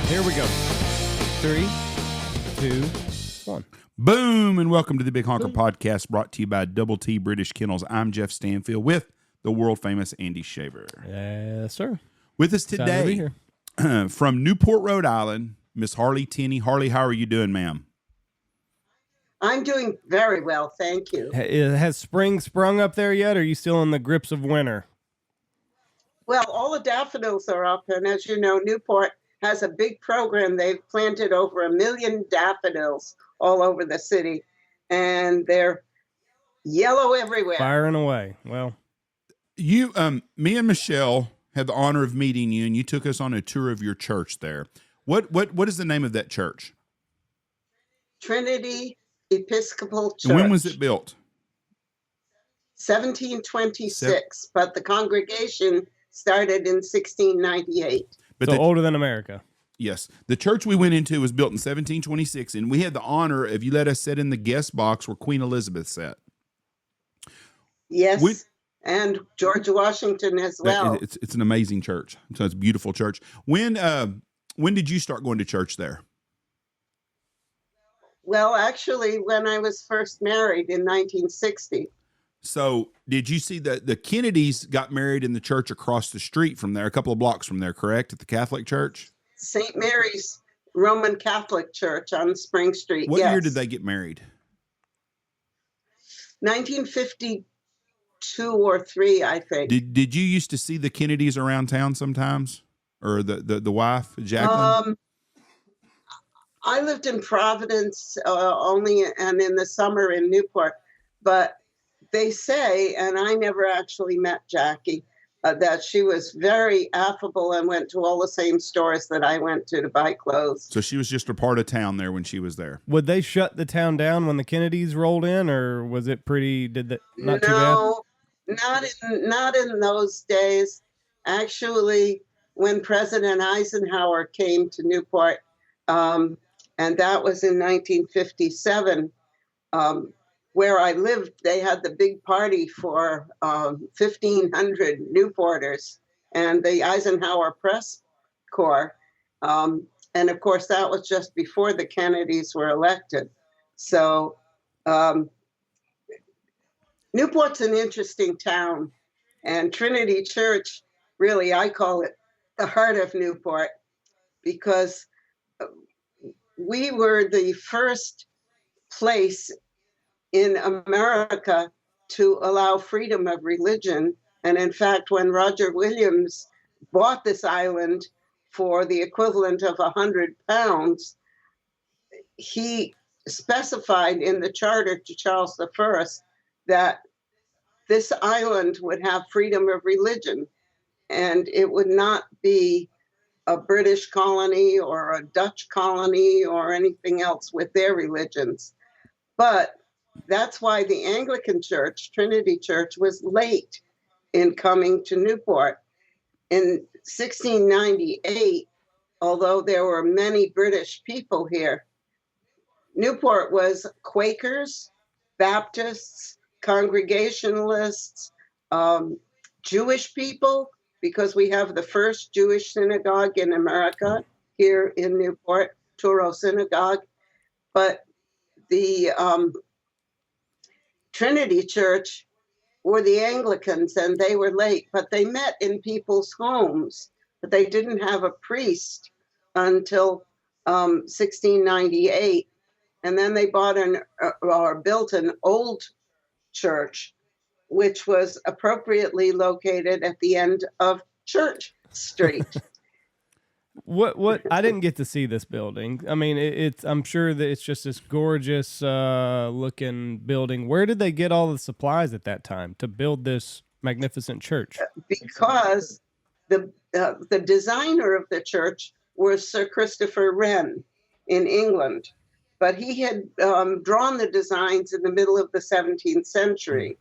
Here we go. 3, 2, 1. Boom, and welcome to the Big Honker Podcast, brought to you by Double T British Kennels. I'm Jeff Stanfield with the world-famous Andy Shaver. Yes, sir. With us today from Newport, Rhode Island, Miss Harle Tinney. Harle, how are you doing, ma'am? I'm doing very well, thank you. Has spring sprung up there yet, or are you still in the grips of winter? Well, all the daffodils are up, and as you know, Newport has a big program. They've planted over 1 million daffodils all over the city, and they're yellow everywhere. Firing away. Well, you, me and Michelle had the honor of meeting you, and you took us on a tour of your church there. What is the name of that church? Trinity Episcopal Church. And when was it built? 1726, but the congregation started in 1698. But so older than America. Yes. The church we went into was built in 1726, and we had the honor of you let us sit in the guest box where Queen Elizabeth sat. Yes, and George Washington as well. It's an amazing church. So it's a beautiful church. When did you start going to church there? Well, actually, when I was first married in 1960. So did you see the Kennedys got married in the church across the street from there, a couple of blocks from there, correct? At the Catholic Church? St. Mary's Roman Catholic Church on Spring Street. What year did they get married? 1952 or 3, I think. Did you used to see the Kennedys around town sometimes? Or the wife, Jacqueline? I lived in Providence only, and in the summer in Newport, but they say, and I never actually met Jackie, that she was very affable and went to all the same stores that I went to buy clothes. So she was just a part of town there when she was there. Would they shut the town down when the Kennedys rolled in, or was it pretty? Too bad? No, not in those days. Actually, when President Eisenhower came to Newport, and that was in 1957. Where I lived, they had the big party for 1,500 Newporters and the Eisenhower Press Corps. And of course, that was just before the Kennedys were elected. So Newport's an interesting town. And Trinity Church, really, I call it the heart of Newport, because we were the first place in America to allow freedom of religion. And in fact, when Roger Williams bought this island for the equivalent of £100, he specified in the charter to Charles I that this island would have freedom of religion, and it would not be a British colony or a Dutch colony or anything else with their religions. But that's why the Anglican Church, Trinity Church, was late in coming to Newport. In 1698, although there were many British people here, Newport was Quakers, Baptists, Congregationalists, Jewish people, because we have the first Jewish synagogue in America here in Newport, Touro Synagogue. But the Trinity Church were the Anglicans, and they were late, but they met in people's homes. But they didn't have a priest until 1698. And then they bought or built an old church, which was appropriately located at the end of Church Street. What I didn't get to see this building. I mean, it's I'm sure that it's just this gorgeous looking building. Where did they get all the supplies at that time to build this magnificent church? Because the designer of the church was Sir Christopher Wren in England, but he had drawn the designs in the middle of the 17th century.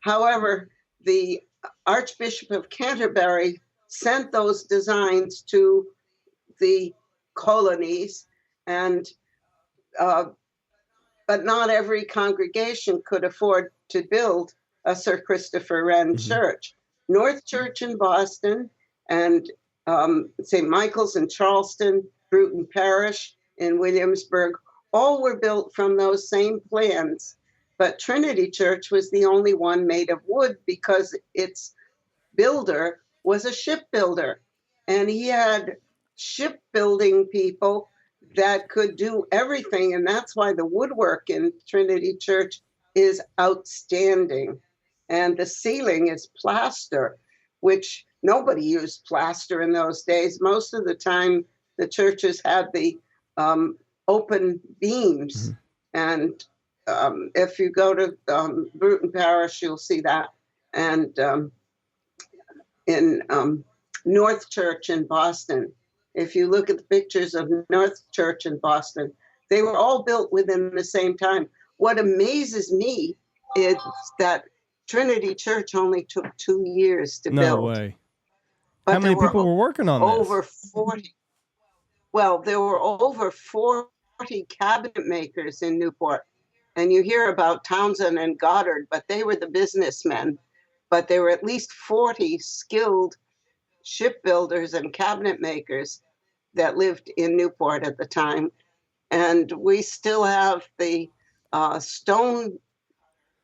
However, the Archbishop of Canterbury sent those designs to the colonies, and but not every congregation could afford to build a Sir Christopher Wren church. North Church in Boston and St. Michael's in Charleston, Bruton Parish in Williamsburg, all were built from those same plans. But Trinity Church was the only one made of wood because its builder was a shipbuilder. And he had shipbuilding people that could do everything. And that's why the woodwork in Trinity Church is outstanding. And the ceiling is plaster, which nobody used plaster in those days. Most of the time, the churches had the open beams. And if you go to Bruton Parish, you'll see that. And in North Church in Boston, if you look at the pictures of North Church in Boston, they were all built within the same time. What amazes me is that Trinity Church only took 2 years to build. No way. But how many people were working on this? Over 40. Well, there were over 40 cabinet makers in Newport. And you hear about Townsend and Goddard, but they were the businessmen. But there were at least 40 skilled shipbuilders and cabinet makers that lived in Newport at the time. And we still have the stone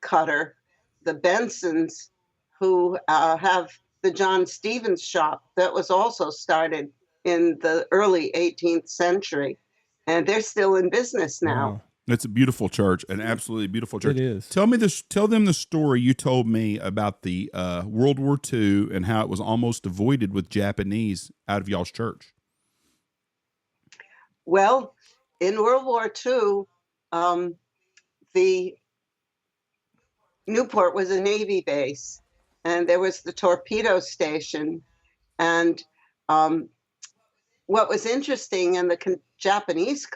cutter, the Bensons, who have the John Stevens shop that was also started in the early 18th century. And they're still in business now. Wow. It's a beautiful church, an absolutely beautiful church. It is. Tell them the story you told me about the World War II and how it was almost avoided with Japanese out of y'all's church. Well, in World War II, the Newport was a Navy base, and there was the torpedo station. And what was interesting in the Japanese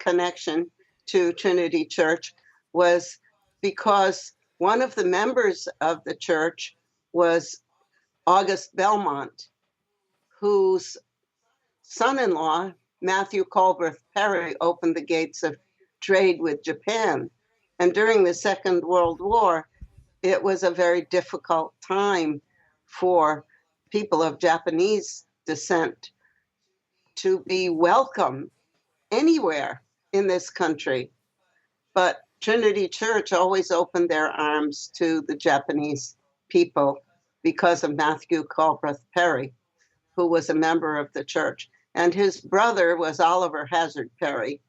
connection to Trinity Church was because one of the members of the church was August Belmont, whose son-in-law, Matthew Colbreth Perry, opened the gates of trade with Japan. And during the Second World War, it was a very difficult time for people of Japanese descent to be welcome anywhere in this country. But Trinity Church always opened their arms to the Japanese people because of Matthew Colbreth Perry, who was a member of the church. And his brother was Oliver Hazard Perry,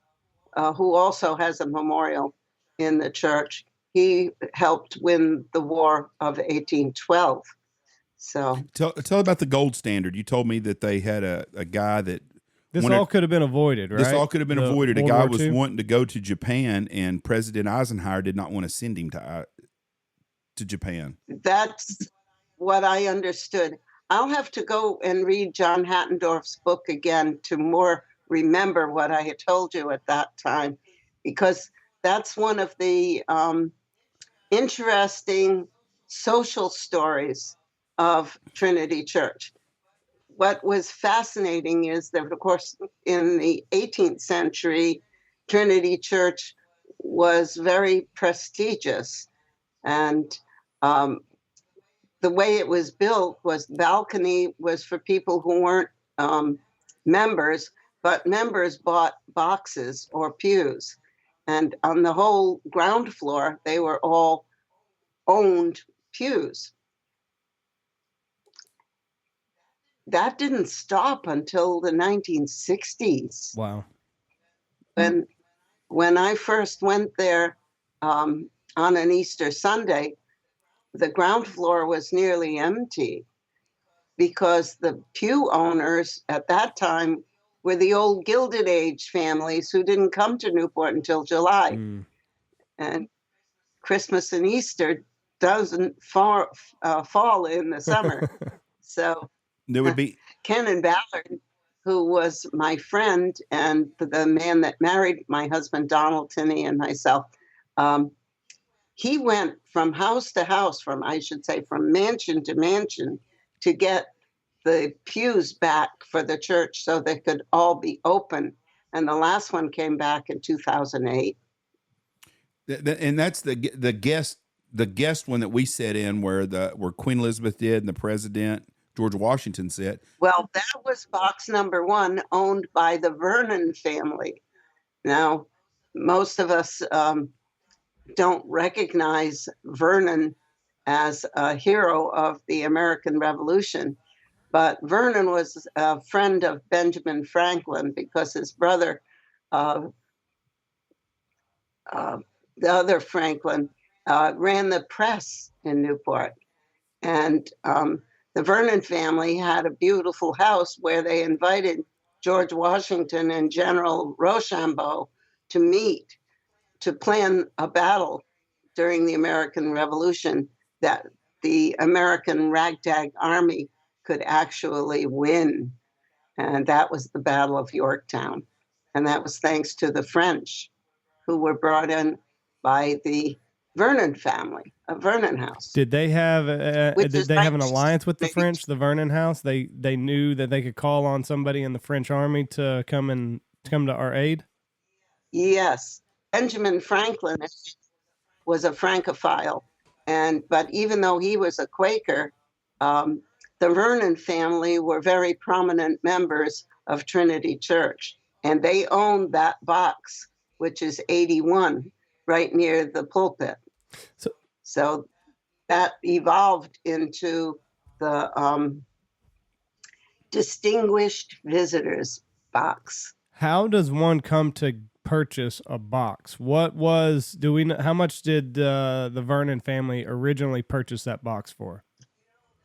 who also has a memorial in the church. He helped win the War of 1812. So tell about the gold standard. You told me that they had a guy that this all could have been avoided, right? This all could have been avoided. A World guy War was II? wanting to go to Japan, and President Eisenhower did not want to send him to Japan. That's what I understood. I'll have to go and read John Hattendorf's book again to more remember what I had told you at that time, because that's one of the interesting social stories of Trinity Church. What was fascinating is that, of course, in the 18th century, Trinity Church was very prestigious. And the way it was built was balcony was for people who weren't members, but members bought boxes or pews. And on the whole ground floor, they were all owned pews. That didn't stop until the 1960s. Wow. When I first went there on an Easter Sunday, the ground floor was nearly empty because the pew owners at that time were the old Gilded Age families who didn't come to Newport until July. And Christmas and Easter doesn't fall in the summer. So There would be Ken Ballard, who was my friend and the man that married my husband, Donald Tinney, and myself, he went from house to house, from mansion to mansion, to get the pews back for the church so they could all be open. And the last one came back in 2008. And that's the guest one that we sat in where Queen Elizabeth did and the president George Washington sat. Well, that was box number 1, owned by the Vernon family. Now, most of us don't recognize Vernon as a hero of the American Revolution, but Vernon was a friend of Benjamin Franklin because his brother, the other Franklin, ran the press in Newport. And the Vernon family had a beautiful house where they invited George Washington and General Rochambeau to meet to plan a battle during the American Revolution that the American ragtag army could actually win. And that was the Battle of Yorktown. And that was thanks to the French, who were brought in by the Vernon family, a Vernon house. Did they have an alliance with the French, the Vernon house? They knew that they could call on somebody in the French army to come to our aid? Yes. Benjamin Franklin was a Francophile. But even though he was a Quaker, the Vernon family were very prominent members of Trinity Church. And they owned that box, which is 81, right near the pulpit. So that evolved into the Distinguished Visitors box. How does one come to purchase a box? How much did the Vernon family originally purchase that box for?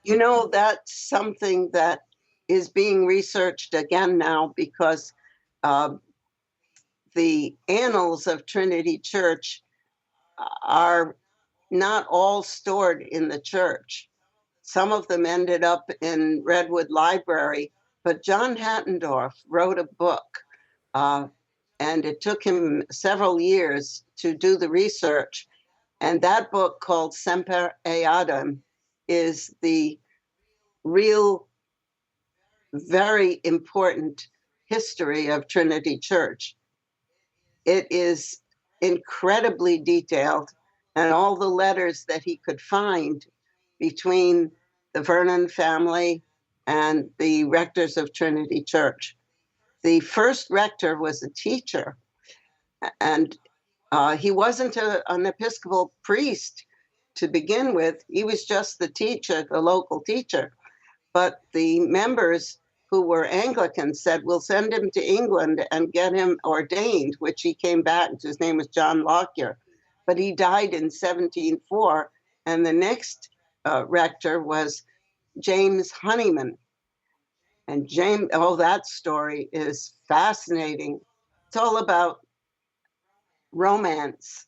That's something that is being researched again now because the annals of Trinity Church are not all stored in the church. Some of them ended up in Redwood Library, but John Hattendorf wrote a book, and it took him several years to do the research. And that book, called Semper Eadem, is the real, very important history of Trinity Church. It is incredibly detailed, and all the letters that he could find between the Vernon family and the rectors of Trinity Church. The first rector was a teacher, and he wasn't an Episcopal priest to begin with. He was just the teacher, the local teacher. But the members who were Anglicans said, we'll send him to England and get him ordained, which he came back. His name was John Lockyer. But he died in 1704. And the next rector was James Honeyman. And that story is fascinating. It's all about romance.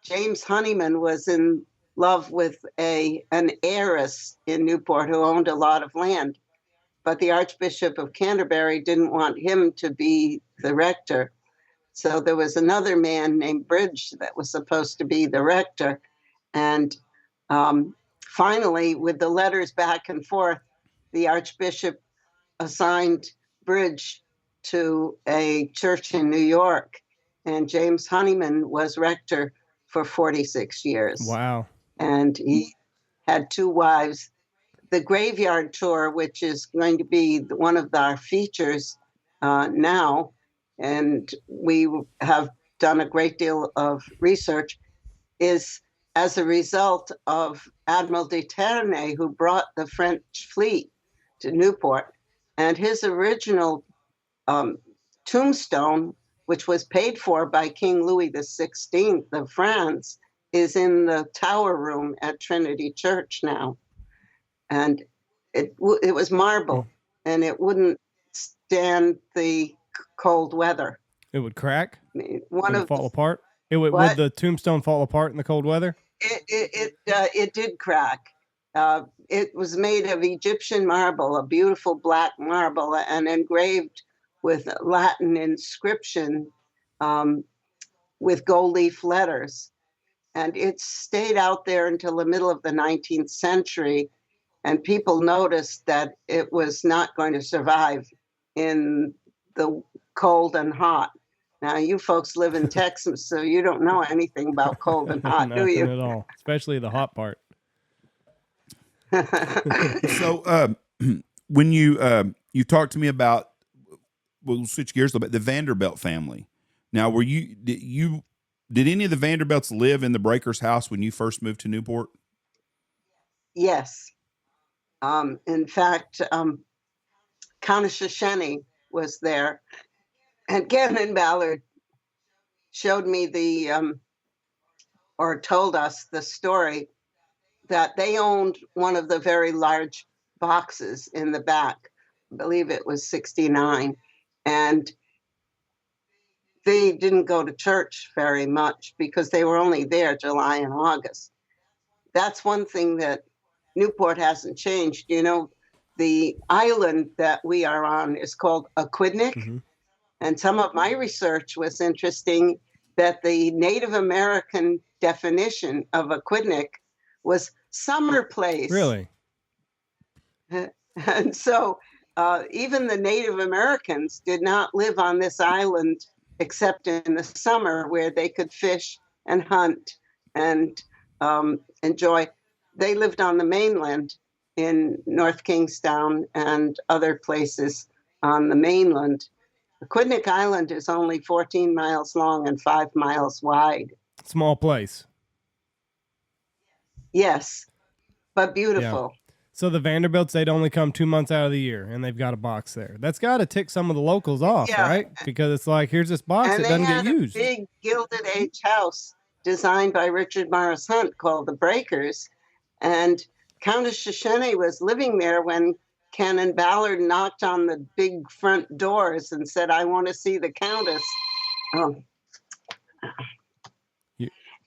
James Honeyman was in love with an heiress in Newport who owned a lot of land. But the Archbishop of Canterbury didn't want him to be the rector. So there was another man named Bridge that was supposed to be the rector. And finally, with the letters back and forth, the Archbishop assigned Bridge to a church in New York. And James Honeyman was rector for 46 years. Wow. And he had 2 wives. The graveyard tour, which is going to be one of our features now, and we have done a great deal of research, is as a result of Admiral de Ternay, who brought the French fleet to Newport. And his original tombstone, which was paid for by King Louis XVI of France, is in the tower room at Trinity Church now. And It was marble, and it wouldn't stand the cold weather. It would crack. I mean, It would fall apart. Would what? the tombstone fall apart in the cold weather? It did crack. It was made of Egyptian marble, a beautiful black marble, and engraved with Latin inscription with gold leaf letters. And it stayed out there until the middle of the 19th century. And people noticed that it was not going to survive in the cold and hot. Now, you folks live in Texas, so you don't know anything about cold and hot, do you? Nothing at all, especially the hot part. So, when you talked to me about, we'll switch gears a little bit, the Vanderbilt family. Now, did any of the Vanderbilts live in the Breaker's house when you first moved to Newport? Yes. In fact, Countess Shoshone was there, and Gannon Ballard showed me or told us the story that they owned one of the very large boxes in the back. I believe it was 69. And they didn't go to church very much because they were only there July and August. That's one thing that Newport hasn't changed. You know, the island that we are on is called Aquidneck. Mm-hmm. And some of my research was interesting that the Native American definition of Aquidneck was summer place. Really? And so even the Native Americans did not live on this island except in the summer, where they could fish and hunt and enjoy. They lived on the mainland in North Kingstown and other places on the mainland. Aquidneck Island is only 14 miles long and 5 miles wide. Small place. Yes, but beautiful. Yeah. So the Vanderbilts, they'd only come 2 months out of the year, and they've got a box there. That's got to tick some of the locals off, right? Because it's like, here's this box that doesn't get used. And they had a big Gilded Age house designed by Richard Morris Hunt called the Breakers. And Countess Shoshone was living there when Canon Ballard knocked on the big front doors and said, "I want to see the Countess."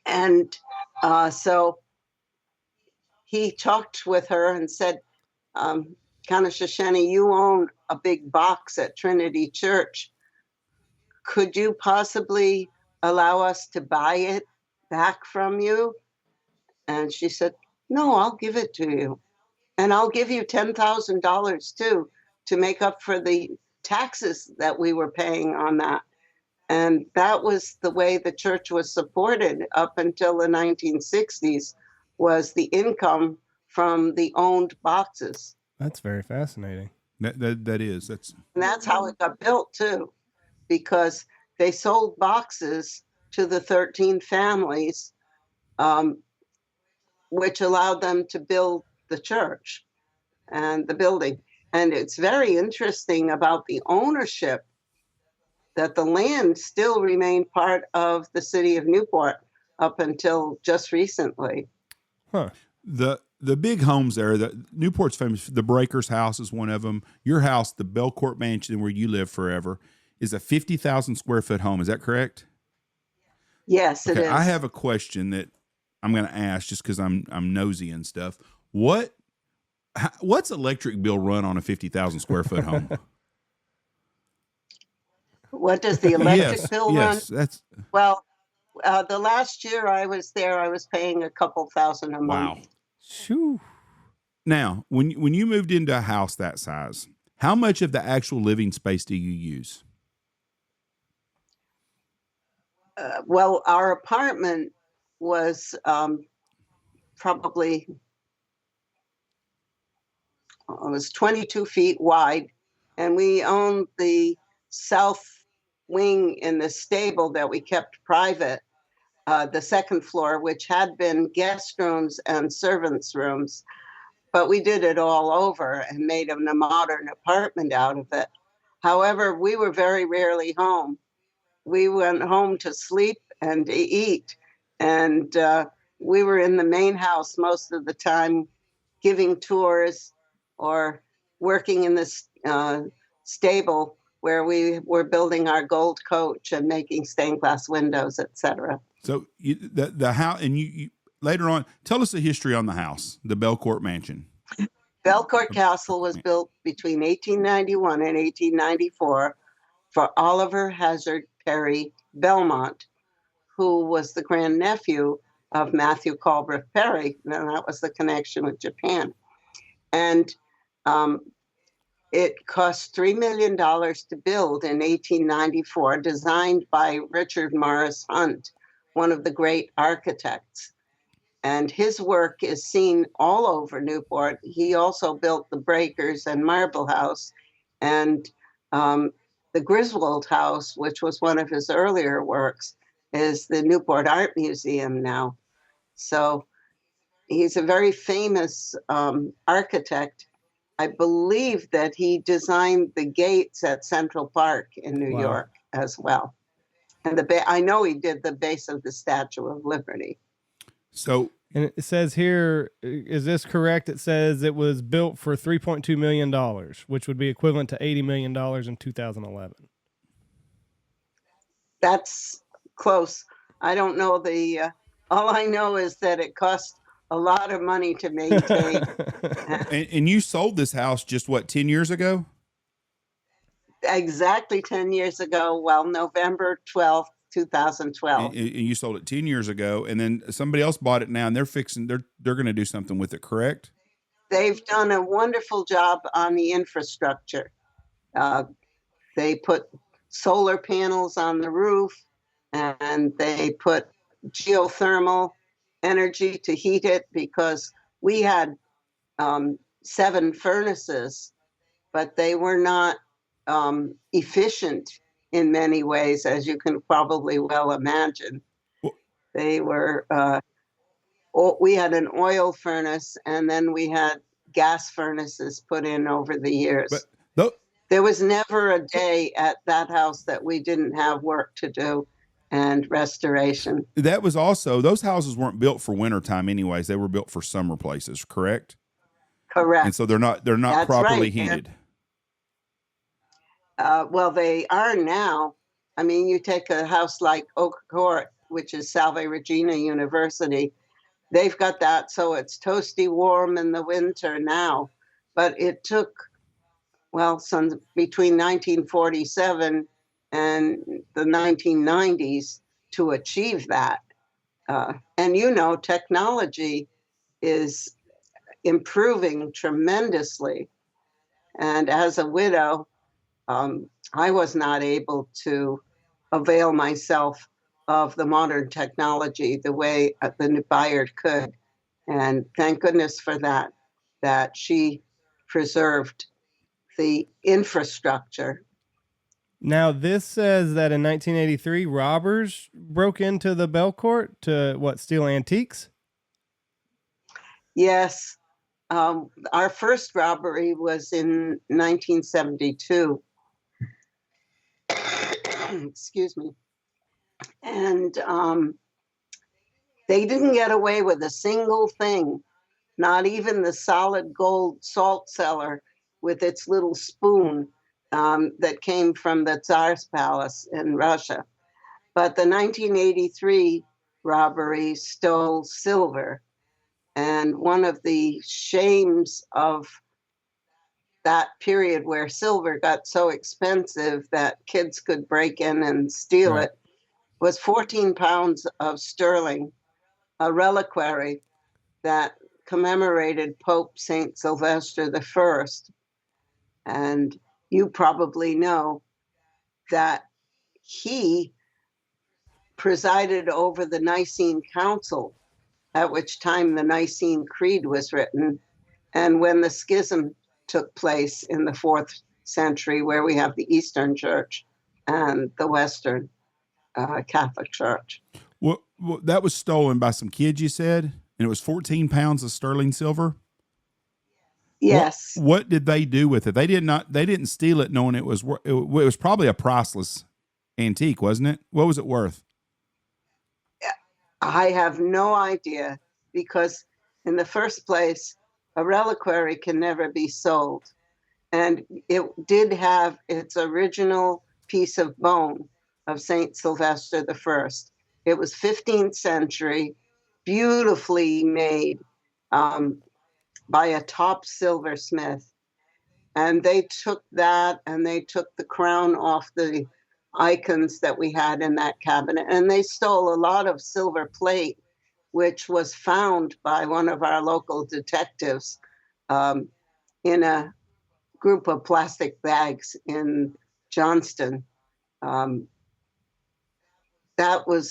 And so he talked with her and said, Countess Shoshone, you own a big box at Trinity Church. Could you possibly allow us to buy it back from you? And she said, "No, I'll give it to you. And I'll give you $10,000 too, to make up for the taxes that we were paying on that." And that was the way the church was supported up until the 1960s, was the income from the owned boxes. That's very fascinating. That is. And that's how it got built too, because they sold boxes to the 13 families, which allowed them to build the church and the building. And it's very interesting about the ownership, that the land still remained part of the city of Newport up until just recently. Huh. The big homes there, Newport's famous. The Breaker's house is one of them. Your house, the Belcourt Mansion, where you live forever, is a 50,000 square foot home. Is that correct? Yes, it is. I have a question that I'm going to ask just because I'm nosy and stuff. What's electric bill run on a 50,000 square foot home? What does the electric bill run? That's well. The last year I was there, I was paying a couple thousand a month. Wow. Shoo. Now, when you moved into a house that size, how much of the actual living space do you use? Well, our apartment was probably 22 feet wide, and we owned the south wing in the stable that we kept private, the second floor, which had been guest rooms and servants' rooms, but we did it all over and made a modern apartment out of it. However, we were very rarely home. We went home to sleep and to eat, and we were in the main house most of the time, giving tours or working in this stable where we were building our gold coach and making stained glass windows, etc. So the house, and you later on, tell us the history on the house, the Belcourt Mansion. Belcourt Castle was built between 1891 and 1894 for Oliver Hazard Perry Belmont, who was the grandnephew of Matthew Calbreth Perry, and that was the connection with Japan. And it cost $3 million to build in 1894, designed by Richard Morris Hunt, one of the great architects. And his work is seen all over Newport. He also built the Breakers and Marble House, and the Griswold House, which was one of his earlier works, is the Newport Art Museum now. So he's a very famous architect. I believe that he designed the gates at Central Park in New York as well. And I know he did the base of the Statue of Liberty. So, and it says here, is this correct? It says it was built for $3.2 million, which would be equivalent to $80 million in 2011. That's close. I don't know all I know is that it cost a lot of money to maintain. and you sold this house just 10 years ago? Exactly 10 years ago. Well, November 12th, 2012. And you sold it 10 years ago, and then somebody else bought it now, and they're going to do something with it, correct? They've done a wonderful job on the infrastructure. They put solar panels on the roof, and they put geothermal energy to heat it, because we had 7 furnaces, but they were not efficient in many ways, as you can probably well imagine. They were, we had an oil furnace, and then we had gas furnaces put in over the years. There was never a day at that house that we didn't have work to do and restoration. That was also, those houses weren't built for wintertime anyways. They were built for summer places, correct? Correct. And so they're not That's properly right. heated. Well, they are now. I mean, you take a house like Oak Court, which is Salve Regina University. They've got that, so it's toasty warm in the winter now. But it took, some between 1947 and the 1990s to achieve that. And technology is improving tremendously. And as a widow, I was not able to avail myself of the modern technology the way the buyer could. And thank goodness for that she preserved the infrastructure. Now, this says that in 1983, robbers broke into the Belcourt to steal antiques? Yes. Our first robbery was in 1972. Excuse me. And they didn't get away with a single thing, not even the solid gold salt cellar with its little spoon that came from the Tsar's palace in Russia. But the 1983 robbery stole silver. And one of the shames of that period where silver got so expensive that kids could break in and steal it was 14 pounds of sterling, a reliquary that commemorated Pope St. Sylvester I. And you probably know that he presided over the Nicene Council, at which time the Nicene Creed was written, and when the schism took place in the 4th century, where we have the Eastern Church and the Western Catholic Church. Well, that was stolen by some kids, you said, and it was 14 pounds of sterling silver? Yes. What did they do with it? They didn't steal it knowing it was probably a priceless antique, wasn't it? What was it worth? I have no idea, because in the first place, a reliquary can never be sold. And it did have its original piece of bone of St. Sylvester I. It was 15th century, beautifully made by a top silversmith. And they took that and they took the crown off the icons that we had in that cabinet. And they stole a lot of silver plate, which was found by one of our local detectives in a group of plastic bags in Johnston.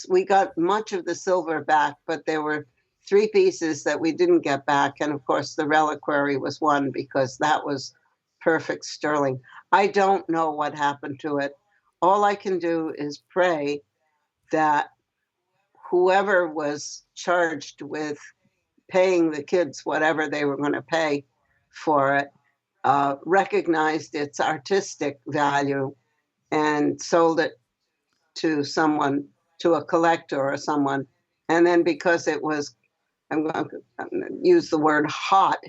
We got much of the silver back, but there were 3 pieces that we didn't get back. And of course, the reliquary was one because that was perfect sterling. I don't know what happened to it. All I can do is pray that whoever was charged with paying the kids whatever they were going to pay for it recognized its artistic value and sold it to someone, to a collector or someone. And then because it was, I'm going to use the word hot,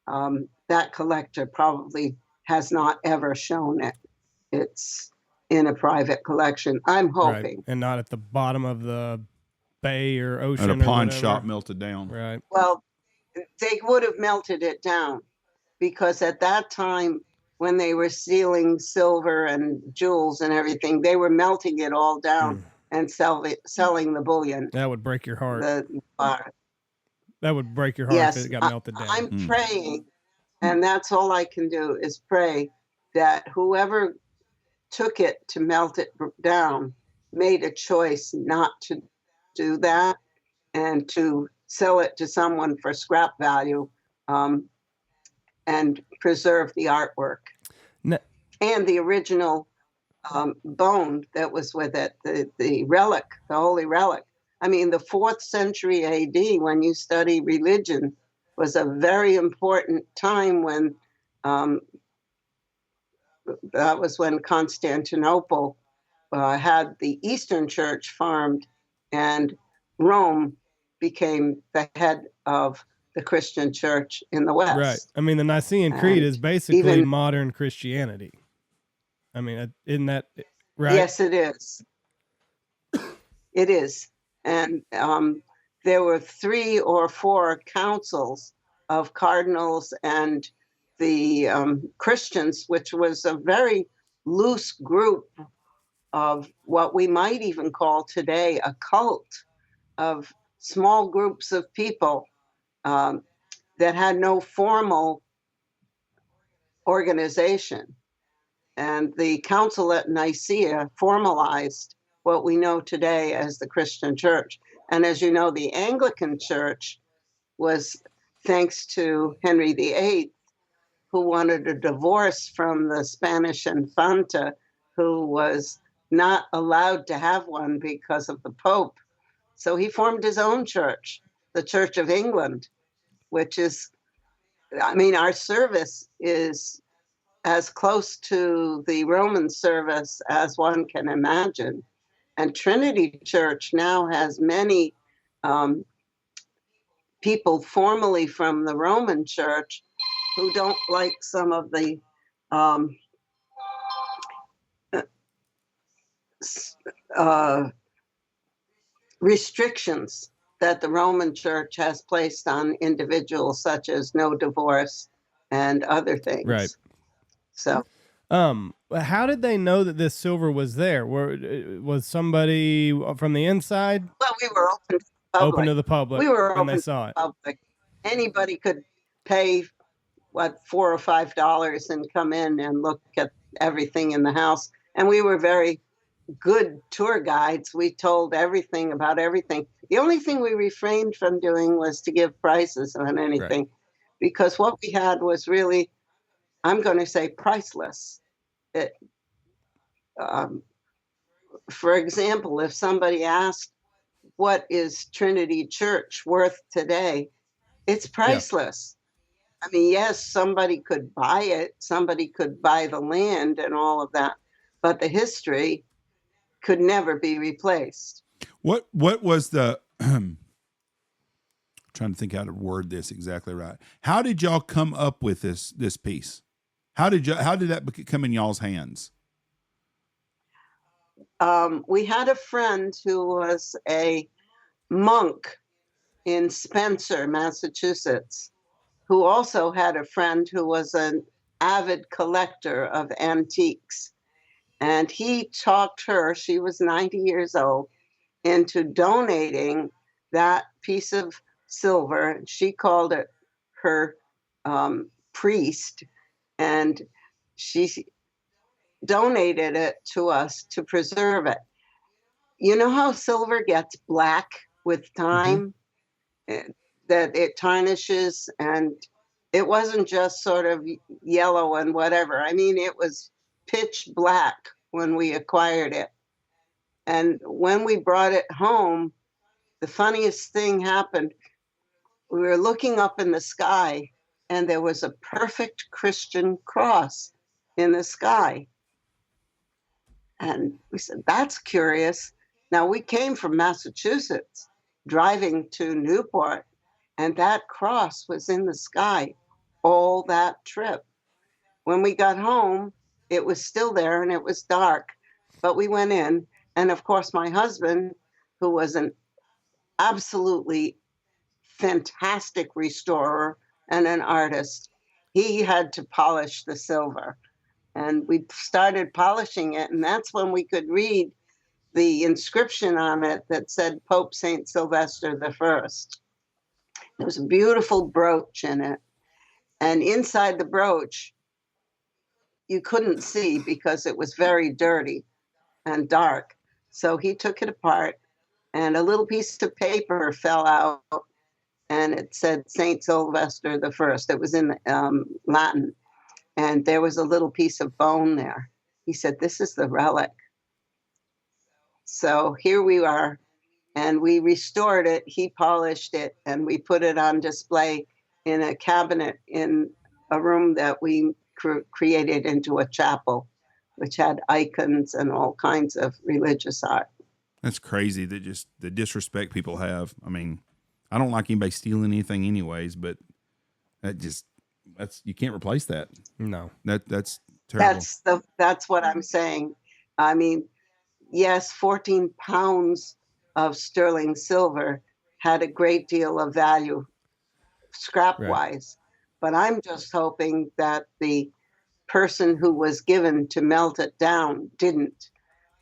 that collector probably has not ever shown it. It's in a private collection. I'm hoping. Right. And not at the bottom of the bay or ocean. At a pawn whatever. shop melted down. Right. Well, they would have melted it down because at that time, when they were sealing silver and jewels and everything, they were melting it all down and selling the bullion. That would break your heart. That would break your heart yes, if it got melted down. I'm praying, and that's all I can do is pray that whoever took it to melt it down made a choice not to do that and to sell it to someone for scrap value and preserve the artwork. And the original bone that was with it, the relic, the holy relic. I mean, the 4th century AD, when you study religion, was a very important time when that was when Constantinople had the Eastern Church farmed and Rome became the head of the Christian church in the West. Right. I mean, the Nicene Creed is basically modern Christianity. I mean, isn't that right? Yes, it is. It is. And there were 3 or 4 councils of cardinals and the Christians, which was a very loose group of what we might even call today a cult of small groups of people that had no formal organization. And the council at Nicaea formalized what we know today as the Christian church. And as you know, the Anglican church was thanks to Henry VIII, who wanted a divorce from the Spanish Infanta, who was not allowed to have one because of the Pope. So he formed his own church, the Church of England, which is, I mean, our service is as close to the Roman service as one can imagine. And Trinity Church now has many people formerly from the Roman Church who don't like some of the restrictions that the Roman Church has placed on individuals, such as no divorce and other things. Right. So, how did they know that this silver was there? Was somebody from the inside? Well, we were open to the public. We were open they saw it. Public. Anybody could pay $4 or $5 and come in and look at everything in the house. And we were very good tour guides. We told everything about everything. The only thing we refrained from doing was to give prices on anything, right, because what we had was really, I'm going to say, priceless. For example, if somebody asked, what is Trinity Church worth today? It's priceless. Yeah. I mean, yes, somebody could buy it. Somebody could buy the land and all of that. But the history could never be replaced. What was the trying to think how to word this exactly right. How did y'all come up with this piece? How did that come in y'all's hands? We had a friend who was a monk in Spencer, Massachusetts, who also had a friend who was an avid collector of antiques. And he talked her, she was 90 years old, into donating that piece of silver. She called it her priest, and she donated it to us to preserve it. You know how silver gets black with time? That it tarnishes, and it wasn't just sort of yellow and whatever. I mean, it was pitch black when we acquired it. And when we brought it home, the funniest thing happened. We were looking up in the sky, and there was a perfect Christian cross in the sky. And we said, that's curious. Now, we came from Massachusetts, driving to Newport, and that cross was in the sky all that trip. When we got home, it was still there and it was dark, but we went in. And of course, my husband, who was an absolutely fantastic restorer and an artist, he had to polish the silver. And we started polishing it, and that's when we could read the inscription on it that said Pope St. Sylvester I. There was a beautiful brooch in it. And inside the brooch, you couldn't see because it was very dirty and dark. So he took it apart, and a little piece of paper fell out, and it said St. Sylvester I. It was in Latin. And there was a little piece of bone there. He said, this is the relic. So here we are, and we restored it. He polished it, and we put it on display in a cabinet in a room that we created into a chapel, which had icons and all kinds of religious art. That's crazy. The disrespect people have. I mean, I don't like anybody stealing anything anyways, but that's you can't replace that. No, that's terrible. That's what I'm saying. I mean, yes, 14 pounds of sterling silver had a great deal of value scrap wise, but I'm just hoping that the person who was given to melt it down didn't.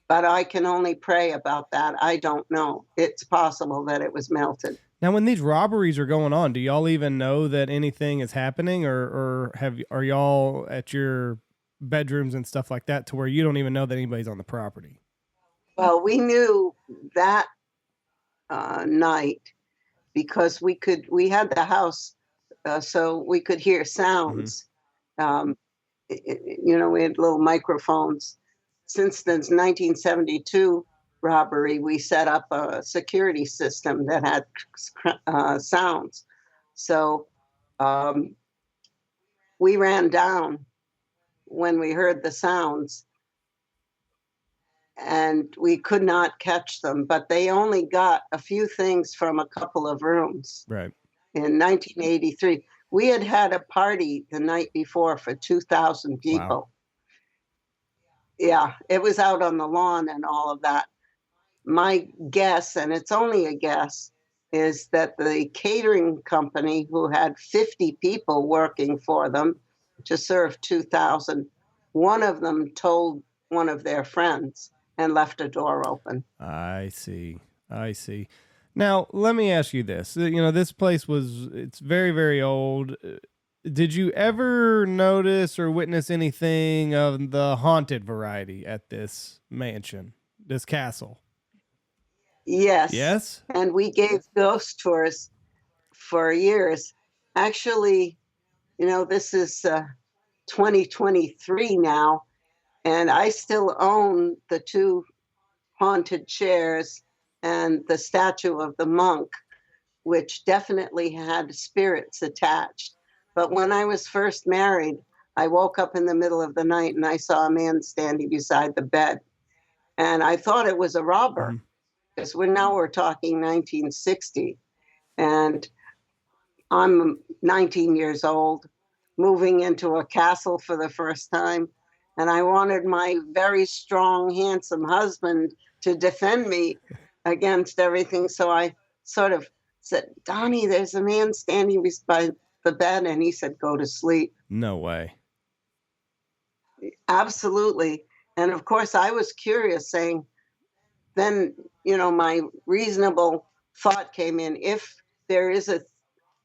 But I can only pray about that. I don't know. It's possible that it was melted. Now, when these robberies are going on, do y'all even know that anything is happening, or are y'all at your bedrooms and stuff like that to where you don't even know that anybody's on the property? Well, we knew that night because we had the house, so we could hear sounds. We had little microphones. Since the 1972 robbery, we set up a security system that had sounds. So we ran down when we heard the sounds, and we could not catch them, but they only got a few things from a couple of rooms. Right. In 1983, we had a party the night before for 2,000 people. Wow. Yeah, it was out on the lawn and all of that. My guess, and it's only a guess, is that the catering company, who had 50 people working for them to serve 2,000, one of them told one of their friends and left a door open. I see. Now, let me ask you this. This place it's very, very old. Did you ever notice or witness anything of the haunted variety at this mansion, this castle? Yes. Yes? And we gave ghost tours for years. Actually, this is 2023 now, and I still own the 2 haunted chairs and the statue of the monk, which definitely had spirits attached. But when I was first married, I woke up in the middle of the night and I saw a man standing beside the bed. And I thought it was a robber, because we're talking 1960. And I'm 19 years old, moving into a castle for the first time. And I wanted my very strong, handsome husband to defend me against everything. So I sort of said, Donnie, there's a man standing by the bed. And he said, go to sleep. No way. Absolutely. And of course, I was curious, saying, then, my reasonable thought came in. If there is a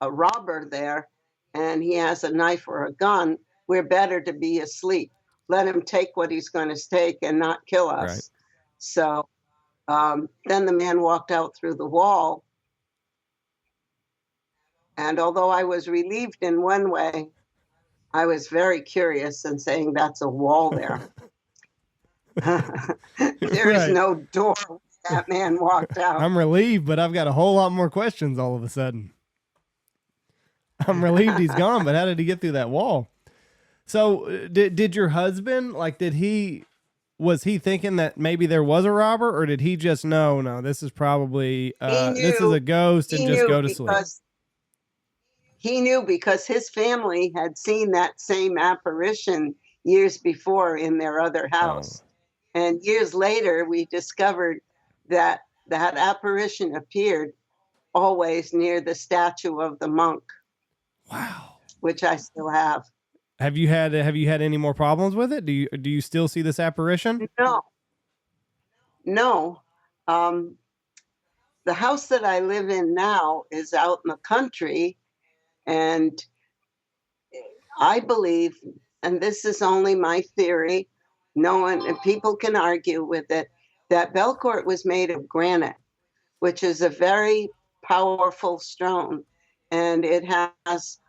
robber there and he has a knife or a gun, we're better to be asleep. Let him take what he's going to take and not kill us. Right. So then the man walked out through the wall. And although I was relieved in one way, I was very curious and saying, that's a wall there. There is no door. That man walked out. I'm relieved, but I've got a whole lot more questions all of a sudden. I'm relieved he's gone, but how did he get through that wall? So did your husband, was he thinking that maybe there was a robber, or did he just know, no, this is probably, this is a ghost and just go to sleep? He knew because his family had seen that same apparition years before in their other house. Oh. And years later, we discovered that that apparition appeared always near the statue of the monk. Wow. Which I still have. Have you had any more problems with it? Do you still see this apparition? No. The house that I live in now is out in the country, and I believe, and this is only my theory, and people can argue with it, that Belcourt was made of granite, which is a very powerful stone, and it has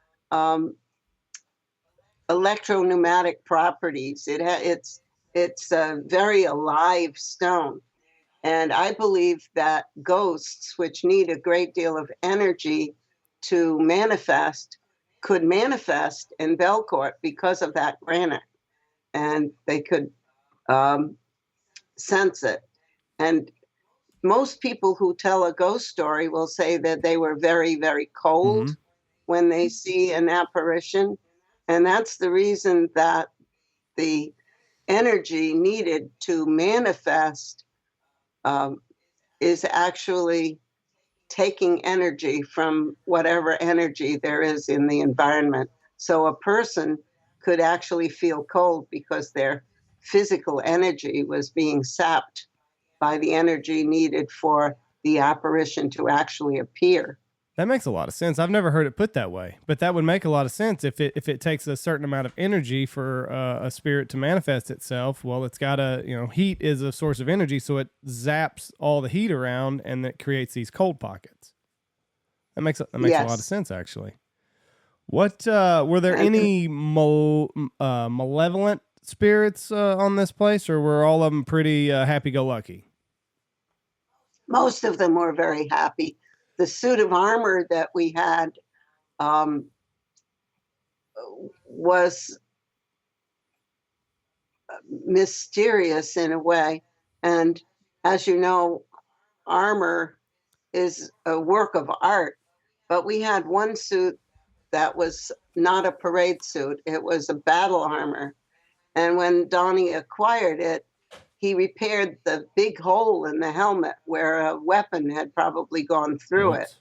electropneumatic properties. It's a very alive stone, and I believe that ghosts, which need a great deal of energy to manifest, could manifest in Belcourt because of that granite, and they could sense it. And most people who tell a ghost story will say that they were very, very cold when they see an apparition. And that's the reason that the energy needed to manifest is actually taking energy from whatever energy there is in the environment. So a person could actually feel cold because their physical energy was being sapped by the energy needed for the apparition to actually appear. That makes a lot of sense. I've never heard it put that way, but that would make a lot of sense if it takes a certain amount of energy for a spirit to manifest itself. Well, it's got heat is a source of energy, so it zaps all the heat around, and that creates these cold pockets. That makes a lot of sense, actually. What were there any malevolent spirits on this place, or were all of them pretty happy-go-lucky? Most of them were very happy. The suit of armor that we had was mysterious in a way. And as you know, armor is a work of art. But we had one suit that was not a parade suit. It was a battle armor. And when Donnie acquired it, he repaired the big hole in the helmet where a weapon had probably gone through it.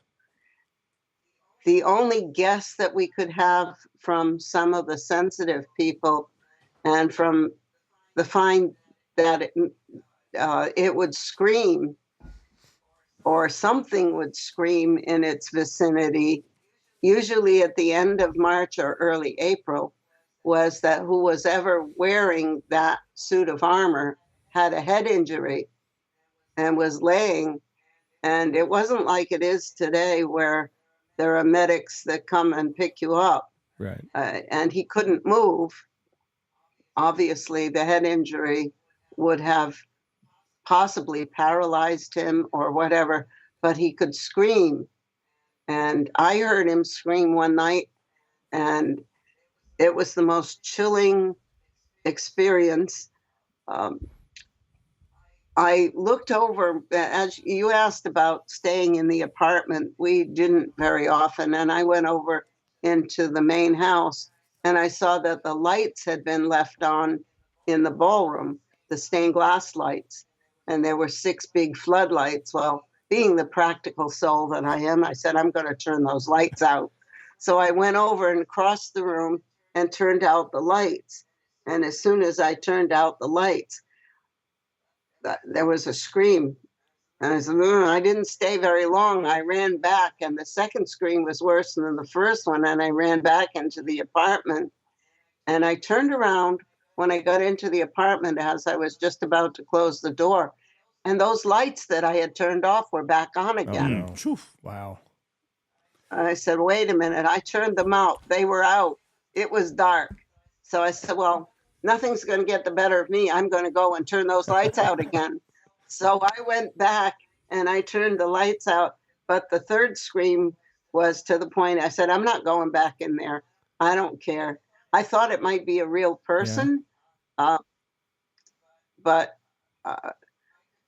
The only guess that we could have from some of the sensitive people and from the find that it would scream, or something would scream in its vicinity, usually at the end of March or early April, was that who was ever wearing that suit of armor had a head injury and was laying. And it wasn't like it is today where there are medics that come and pick you up. Right. And he couldn't move. Obviously, the head injury would have possibly paralyzed him or whatever, but he could scream. And I heard him scream one night, and it was the most chilling experience. I looked over, as you asked about staying in the apartment. We didn't very often. And I went over into the main house and I saw that the lights had been left on in the ballroom, the stained glass lights. And there were 6 big floodlights. Well, being the practical soul that I am, I said, I'm going to turn those lights out. So I went over and crossed the room and turned out the lights. And as soon as I turned out the lights, there was a scream. And I said, I didn't stay very long. I ran back, and the second scream was worse than the first one. And I ran back into the apartment. And I turned around when I got into the apartment as I was just about to close the door. And those lights that I had turned off were back on again. Oh, no. Wow. I said, wait a minute. I turned them out. They were out. It was dark. So I said, well, nothing's going to get the better of me. I'm going to go and turn those lights out again. So I went back and I turned the lights out. But the third scream was to the point I said, I'm not going back in there. I don't care. I thought it might be a real person, but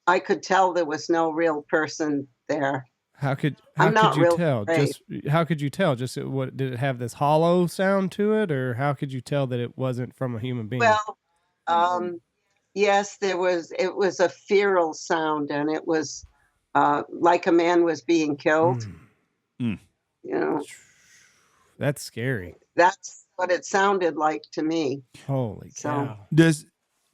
I could tell there was no real person there. How could you tell? How could you tell? Just what did it have, this hollow sound to it, or how could you tell that it wasn't from a human being? Well, yes, it was a feral sound, and it was like a man was being killed. You know, that's scary. That's what it sounded like to me. Holy cow!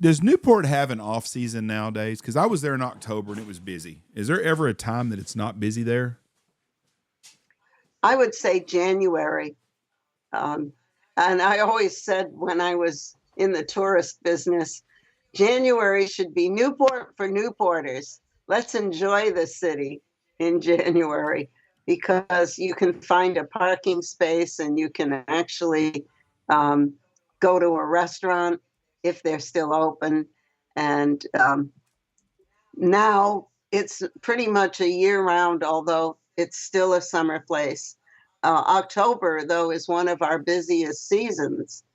Does Newport have an off season nowadays? Because I was there in October and it was busy. Is there ever a time that it's not busy there? I would say January. And I always said when I was in the tourist business, January should be Newport for Newporters. Let's enjoy the city in January, because you can find a parking space and you can actually go to a restaurant if they're still open. And now it's pretty much a year-round, although it's still a summer place. October, though, is one of our busiest seasons.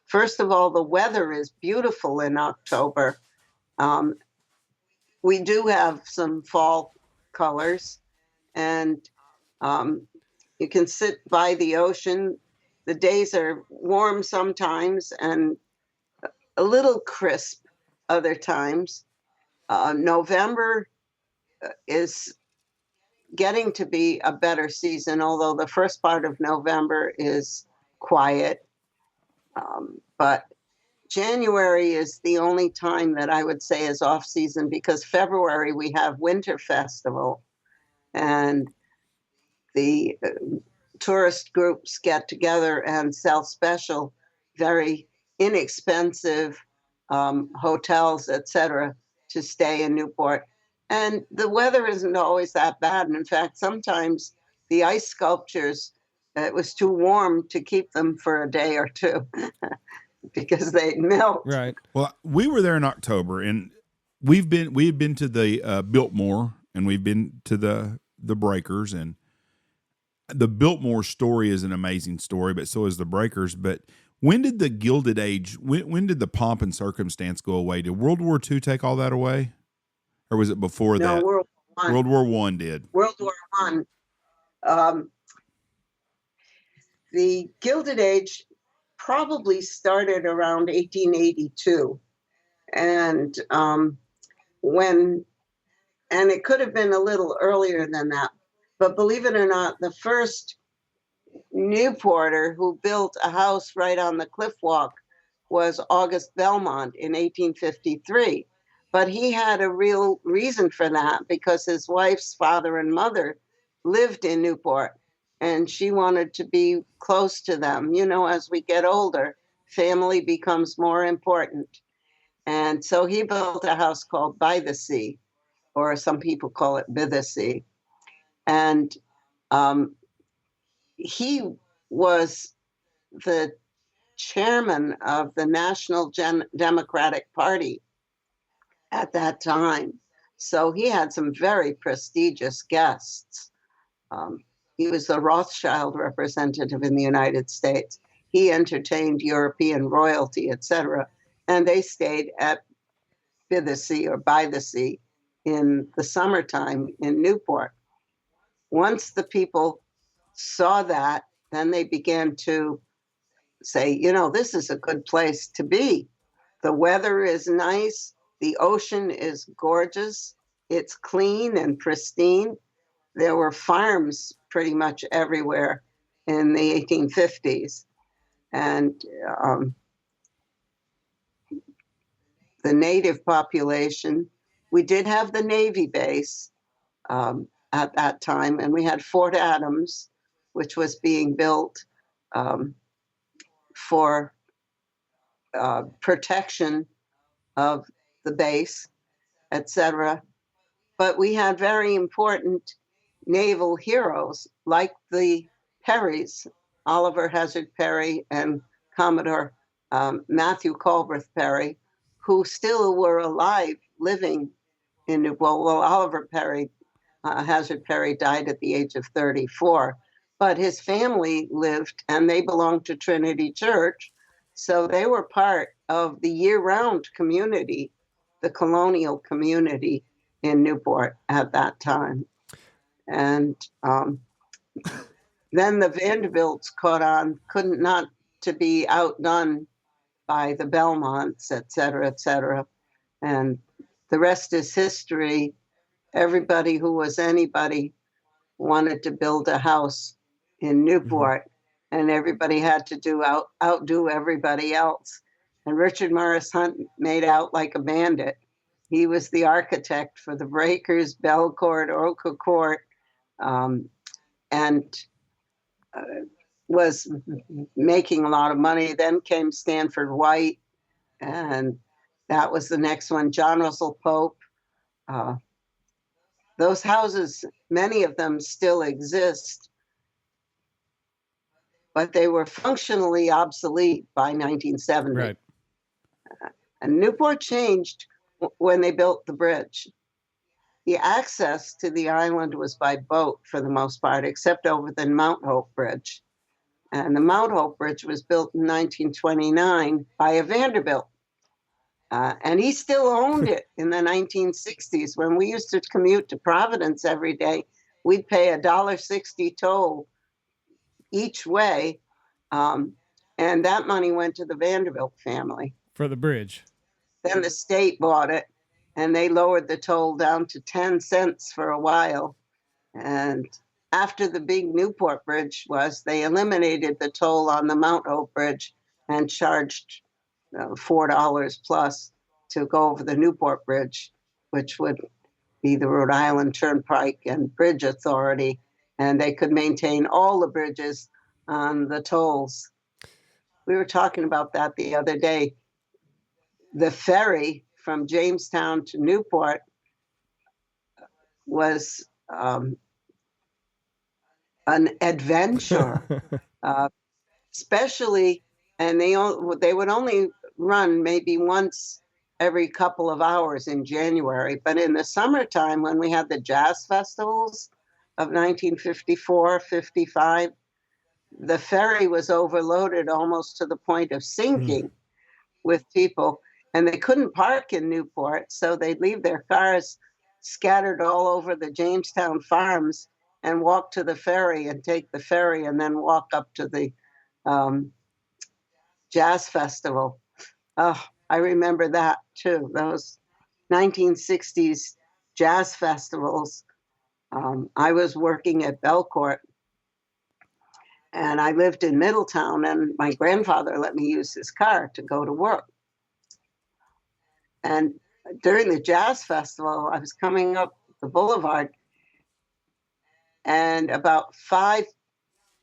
First of all, the weather is beautiful in October. We do have some fall colors, and you can sit by the ocean. The days are warm sometimes and a little crisp other times. November is getting to be a better season, although the first part of November is quiet. But January is the only time that I would say is off season, because February we have Winter Festival, and the tourist groups get together and sell special, very inexpensive hotels, etc., to stay in Newport. And the weather isn't always that bad. And in fact, sometimes the ice sculptures, it was too warm to keep them for a day or two because they'd melt. Right. Well, we were there in October, and we had been to the Biltmore, and we've been to the Breakers, and the Biltmore story is an amazing story, but so is the Breakers. But when did the Gilded Age, when did the pomp and circumstance go away? Did World War II take all that away? Or was it before that? World War I. World War I did. World War I. The Gilded Age probably started around 1882. And and it could have been a little earlier than that. But believe it or not, the first Newporter who built a house right on the cliff walk was August Belmont in 1853. But he had a real reason for that, because his wife's father and mother lived in Newport, and she wanted to be close to them. You know, as we get older, family becomes more important. And so he built a house called By the Sea, or some people call it By the Sea. And he was the chairman of the National Democratic Party at that time. So he had some very prestigious guests. He was the Rothschild representative in the United States. He entertained European royalty, etc. And they stayed at By the Sea or By the Sea in the summertime in Newport. Once the people saw that, then they began to say, you know, this is a good place to be. The weather is nice. The ocean is gorgeous. It's clean and pristine. There were farms pretty much everywhere in the 1850s. And the native population, we did have the Navy base at that time, and we had Fort Adams, which was being built for protection of the base, etc. But we had very important naval heroes like the Perrys, Oliver Hazard Perry and Commodore Matthew Culbreth Perry, who still were alive, living in Newport. Well, Oliver Perry, Hazard Perry, died at the age of 34, but his family lived, and they belonged to Trinity Church, so they were part of the year-round community, the colonial community in Newport at that time. And then the Vanderbilts caught on, couldn't not to be outdone by the Belmonts, et cetera, and the rest is history. Everybody who was anybody wanted to build a house in Newport, and everybody had to outdo everybody else. And Richard Morris Hunt made out like a bandit. He was the architect for the Breakers, Belcourt, Oka Court, and was making a lot of money. Then came Stanford White, and that was the next one, John Russell Pope. Those houses, many of them still exist, but they were functionally obsolete by 1970. Right. And Newport changed when they built the bridge. The access to the island was by boat for the most part, except over the Mount Hope Bridge. And the Mount Hope Bridge was built in 1929 by a Vanderbilt. And he still owned it in the 1960s. When we used to commute to Providence every day, we'd pay $1.60 toll each way. And that money went to the Vanderbilt family. For the bridge. Then the state bought it, and they lowered the toll down to 10 cents for a while. And after the big Newport Bridge they eliminated the toll on the Mount Hope Bridge and charged $4 plus to go over the Newport Bridge, which would be the Rhode Island Turnpike and Bridge Authority, and they could maintain all the bridges on the tolls. We were talking about that the other day. The ferry from Jamestown to Newport was an adventure, especially, and they would only run maybe once every couple of hours in January. But in the summertime, when we had the jazz festivals of 1954, 55, the ferry was overloaded almost to the point of sinking with people. And they couldn't park in Newport, so they'd leave their cars scattered all over the Jamestown farms and walk to the ferry and take the ferry and then walk up to the jazz festival. Oh, I remember that too. Those 1960s jazz festivals. I was working at Belcourt, and I lived in Middletown, and my grandfather let me use his car to go to work. And during the jazz festival, I was coming up the boulevard, and about 5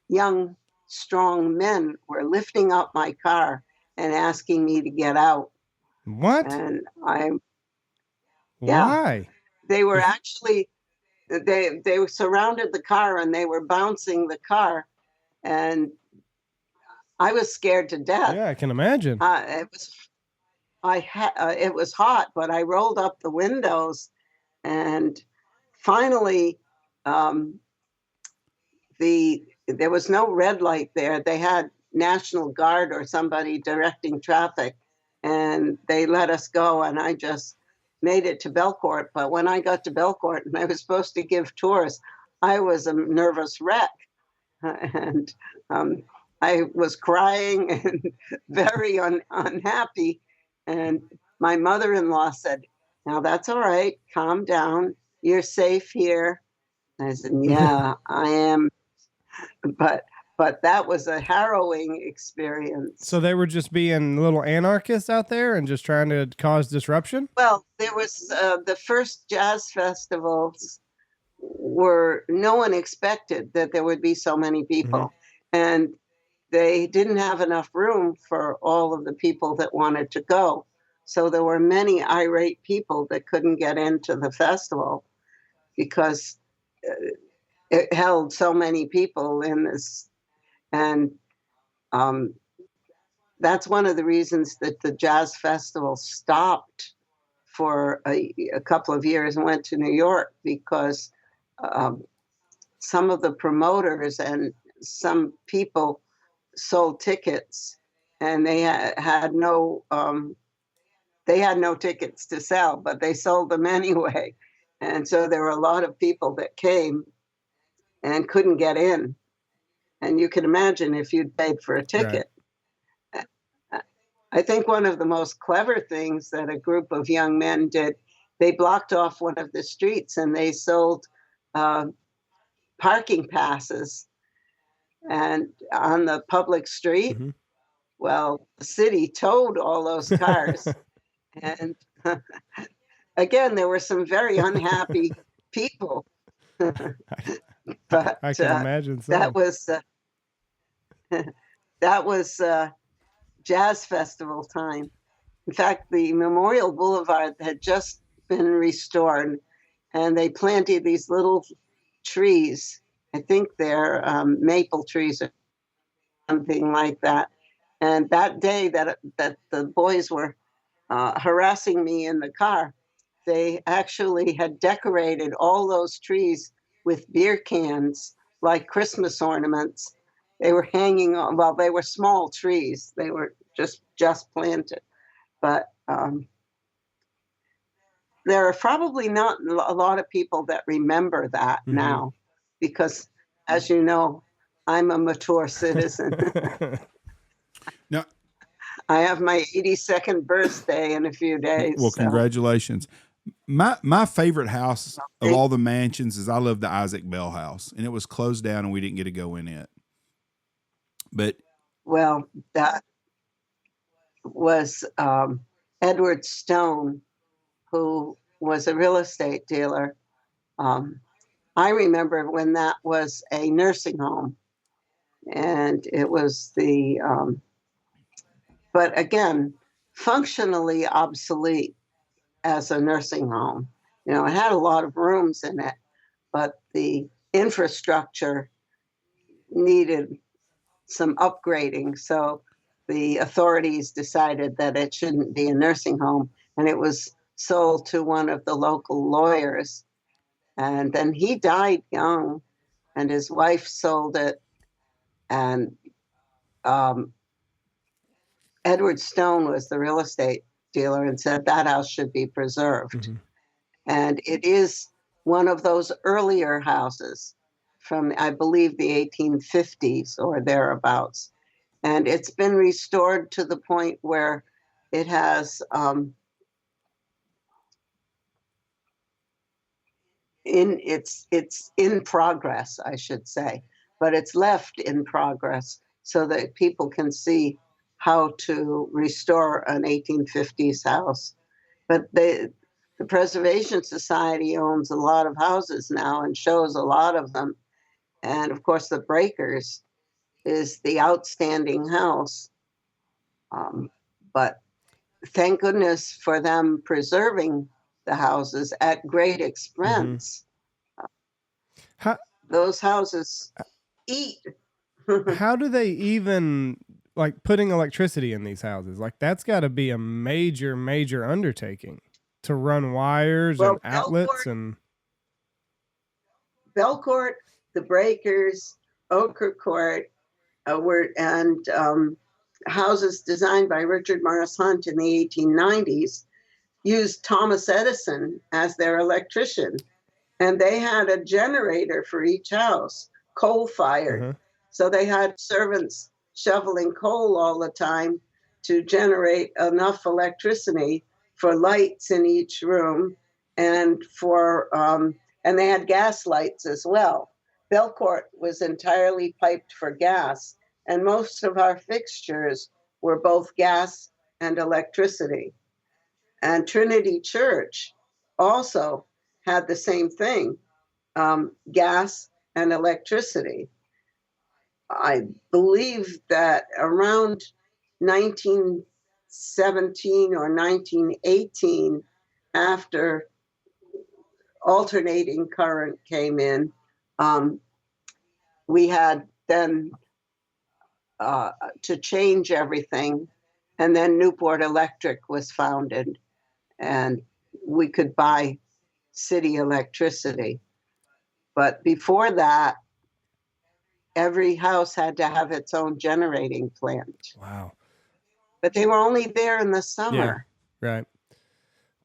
young, strong men were lifting up my car and asking me to get out. What? And Why? They were actually, they surrounded the car and they were bouncing the car, and I was scared to death. Yeah, I can imagine. It was hot, but I rolled up the windows, and finally, there was no red light there. They had National Guard or somebody directing traffic, and they let us go. And I just made it to Belcourt. But when I got to Belcourt and I was supposed to give tours, I was a nervous wreck. And I was crying and very unhappy. And my mother-in-law said, "Now that's all right. Calm down. You're safe here." And I said, "Yeah, I am." But that was a harrowing experience. So they were just being little anarchists out there and just trying to cause disruption? Well, there was the first jazz festivals were, no one expected that there would be so many people. And they didn't have enough room for all of the people that wanted to go. So there were many irate people that couldn't get into the festival because it held so many people in this. And that's one of the reasons that the jazz festival stopped for a couple of years and went to New York, because some of the promoters and some people sold tickets, and they had no tickets to sell, but they sold them anyway. And so there were a lot of people that came and couldn't get in. And you can imagine if you'd paid for a ticket. Right. I think one of the most clever things that a group of young men did, they blocked off one of the streets and they sold parking passes, and on the public street. Well, the city towed all those cars. And again, there were some very unhappy people. But I can imagine so. That was jazz festival time. In fact, the Memorial Boulevard had just been restored, and they planted these little trees. I think they're maple trees or something like that. And that day that the boys were harassing me in the car, they actually had decorated all those trees with beer cans like Christmas ornaments. They were hanging on, well, they were small trees. They were just planted. But there are probably not a lot of people that remember that now, because, as you know, I'm a mature citizen. Now, I have my 82nd birthday in a few days. Well, congratulations. My favorite house of all the mansions is, I love the Isaac Bell house, and it was closed down and we didn't get to go in it. But that was Edward Stone, who was a real estate dealer. I remember when that was a nursing home, and it was but again, functionally obsolete as a nursing home. You know, it had a lot of rooms in it, but the infrastructure needed some upgrading. So the authorities decided that it shouldn't be a nursing home, and it was sold to one of the local lawyers. And then he died young, and his wife sold it. And Edward Stone was the real estate dealer and said that house should be preserved. And it is one of those earlier houses from, I believe, the 1850s or thereabouts. And it's been restored to the point where it has it's in progress, I should say, but it's left in progress so that people can see how to restore an 1850s house. But the Preservation Society owns a lot of houses now and shows a lot of them. And of course, the Breakers is the outstanding house. But thank goodness for them preserving the houses at great expense. Those houses eat. How do they even, like, putting electricity in these houses? Like, that's got to be a major, major undertaking to run wires and outlets. And Belcourt, the Breakers, Ochre Court were houses designed by Richard Morris Hunt in the 1890s used Thomas Edison as their electrician. And they had a generator for each house, coal-fired. Uh-huh. So they had servants shoveling coal all the time to generate enough electricity for lights in each room, and and they had gas lights as well. Belcourt was entirely piped for gas, and most of our fixtures were both gas and electricity. And Trinity Church also had the same thing, gas and electricity. I believe that around 1917 or 1918, after alternating current came in, we had then to change everything. And then Newport Electric was founded, and we could buy city electricity. But before that, every house had to have its own generating plant. Wow. But they were only there in the summer. Yeah, right.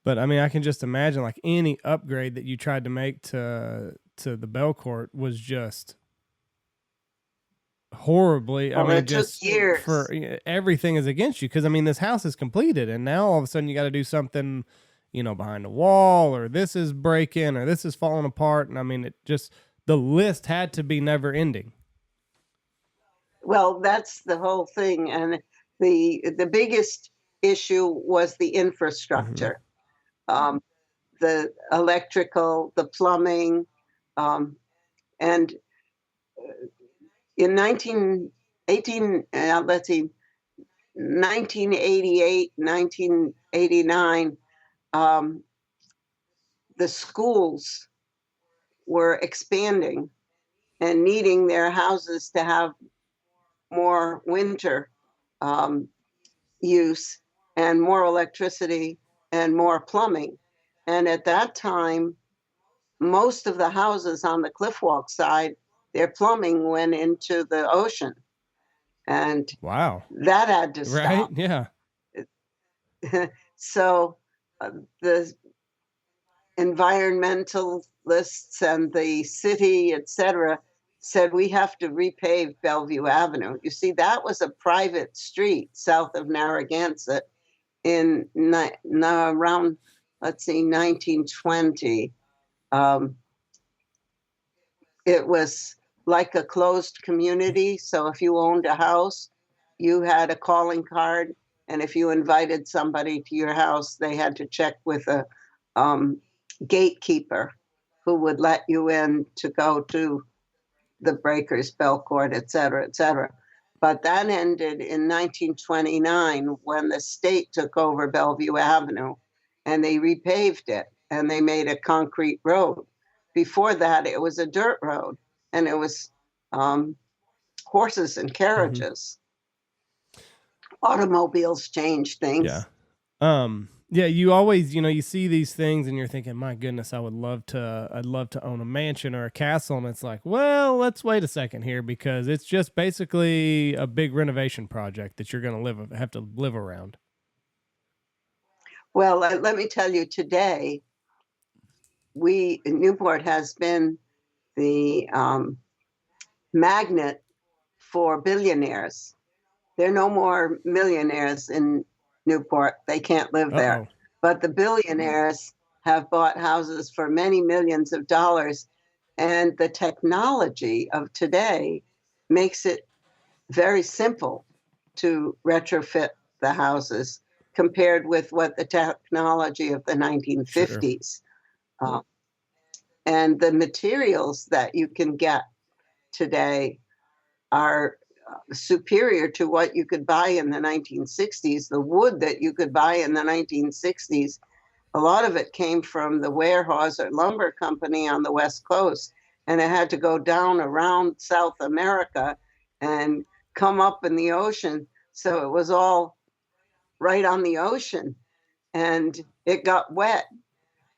But I mean, I can just imagine like any upgrade that you tried to make to the Belcourt was just horribly. Well, I mean, it took just years. for everything is against you, because I mean, this house is completed, and now all of a sudden you got to do something, behind the wall, or this is breaking, or this is falling apart, and I mean, it just, the list had to be never ending. Well, that's the whole thing, and the biggest issue was the infrastructure, the electrical, the plumbing, and in 1988, 1989, the schools were expanding and needing their houses to have more winter use and more electricity and more plumbing. And at that time, most of the houses on the Cliffwalk side, their plumbing went into the ocean. And wow, that had to stop. Right? Yeah. So the environmentalists and the city, etc., said we have to repave Bellevue Avenue. You see, that was a private street south of Narragansett in around, 1920. It was like a closed community. So if you owned a house, you had a calling card. And if you invited somebody to your house, they had to check with a gatekeeper who would let you in to go to the Breakers, Belcourt, et cetera, et cetera. But that ended in 1929 when the state took over Bellevue Avenue, and they repaved it and they made a concrete road. Before that, it was a dirt road, and it was horses and carriages. Automobiles change things. Yeah. Yeah, you always, you see these things and you're thinking, my goodness, I'd love to own a mansion or a castle. And it's like, well, let's wait a second here, because it's just basically a big renovation project that you're going to have to live around. Well, let me tell you, today, Newport has been the magnet for billionaires. There are no more millionaires in Newport. They can't live there. But the billionaires have bought houses for many millions of dollars. And the technology of today makes it very simple to retrofit the houses compared with what the technology of the 1950s. Sure. And the materials that you can get today are superior to what you could buy in the 1960s. The wood that you could buy in the 1960s, a lot of it came from the Weyerhaeuser Lumber Company on the West Coast, and it had to go down around South America and come up in the ocean. So it was all right on the ocean, and it got wet.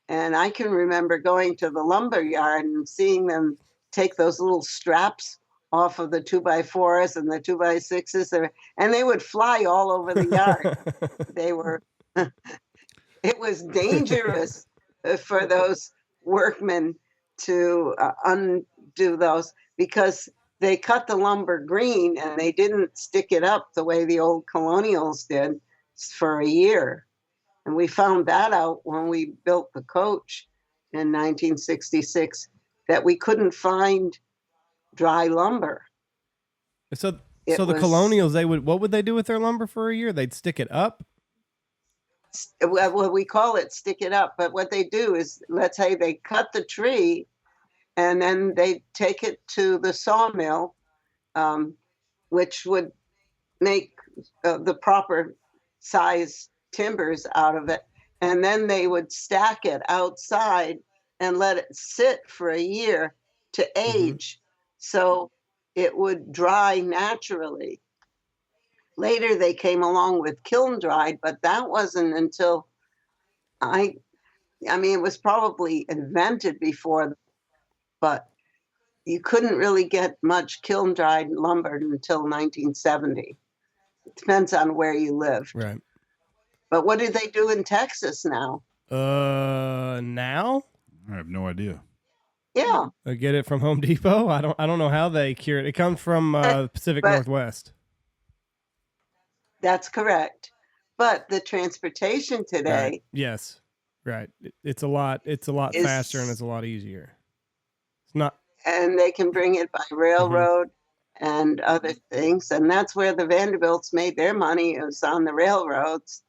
And I can remember going to the lumber yard and seeing them take those little straps off of the 2x4s and the 2x6s, and they would fly all over the yard. They were, it was dangerous for those workmen to undo those, because they cut the lumber green and they didn't stick it up the way the old colonials did for a year. And we found that out when we built the coach in 1966, that we couldn't find dry lumber. So the colonials, what would they do with their lumber for a year? They'd stick it up? Well, we call it stick it up, but what they do is, let's say they cut the tree and then they take it to the sawmill, which would make the proper size timbers out of it. And then they would stack it outside and let it sit for a year to age. So it would dry naturally. Later, they came along with kiln dried, but that wasn't until I mean, it was probably invented before, but you couldn't really get much kiln dried lumber until 1970. It depends on where you lived. Right. But what do they do in Texas now? Now? I have no idea. Yeah. I get it from Home Depot. I don't know how they cure it. It comes from Pacific Northwest. That's correct. But the transportation today, right. Yes. Right. It's a lot faster and it's a lot easier. It's not, and they can bring it by railroad and other things. And that's where the Vanderbilts made their money, it was on the railroads.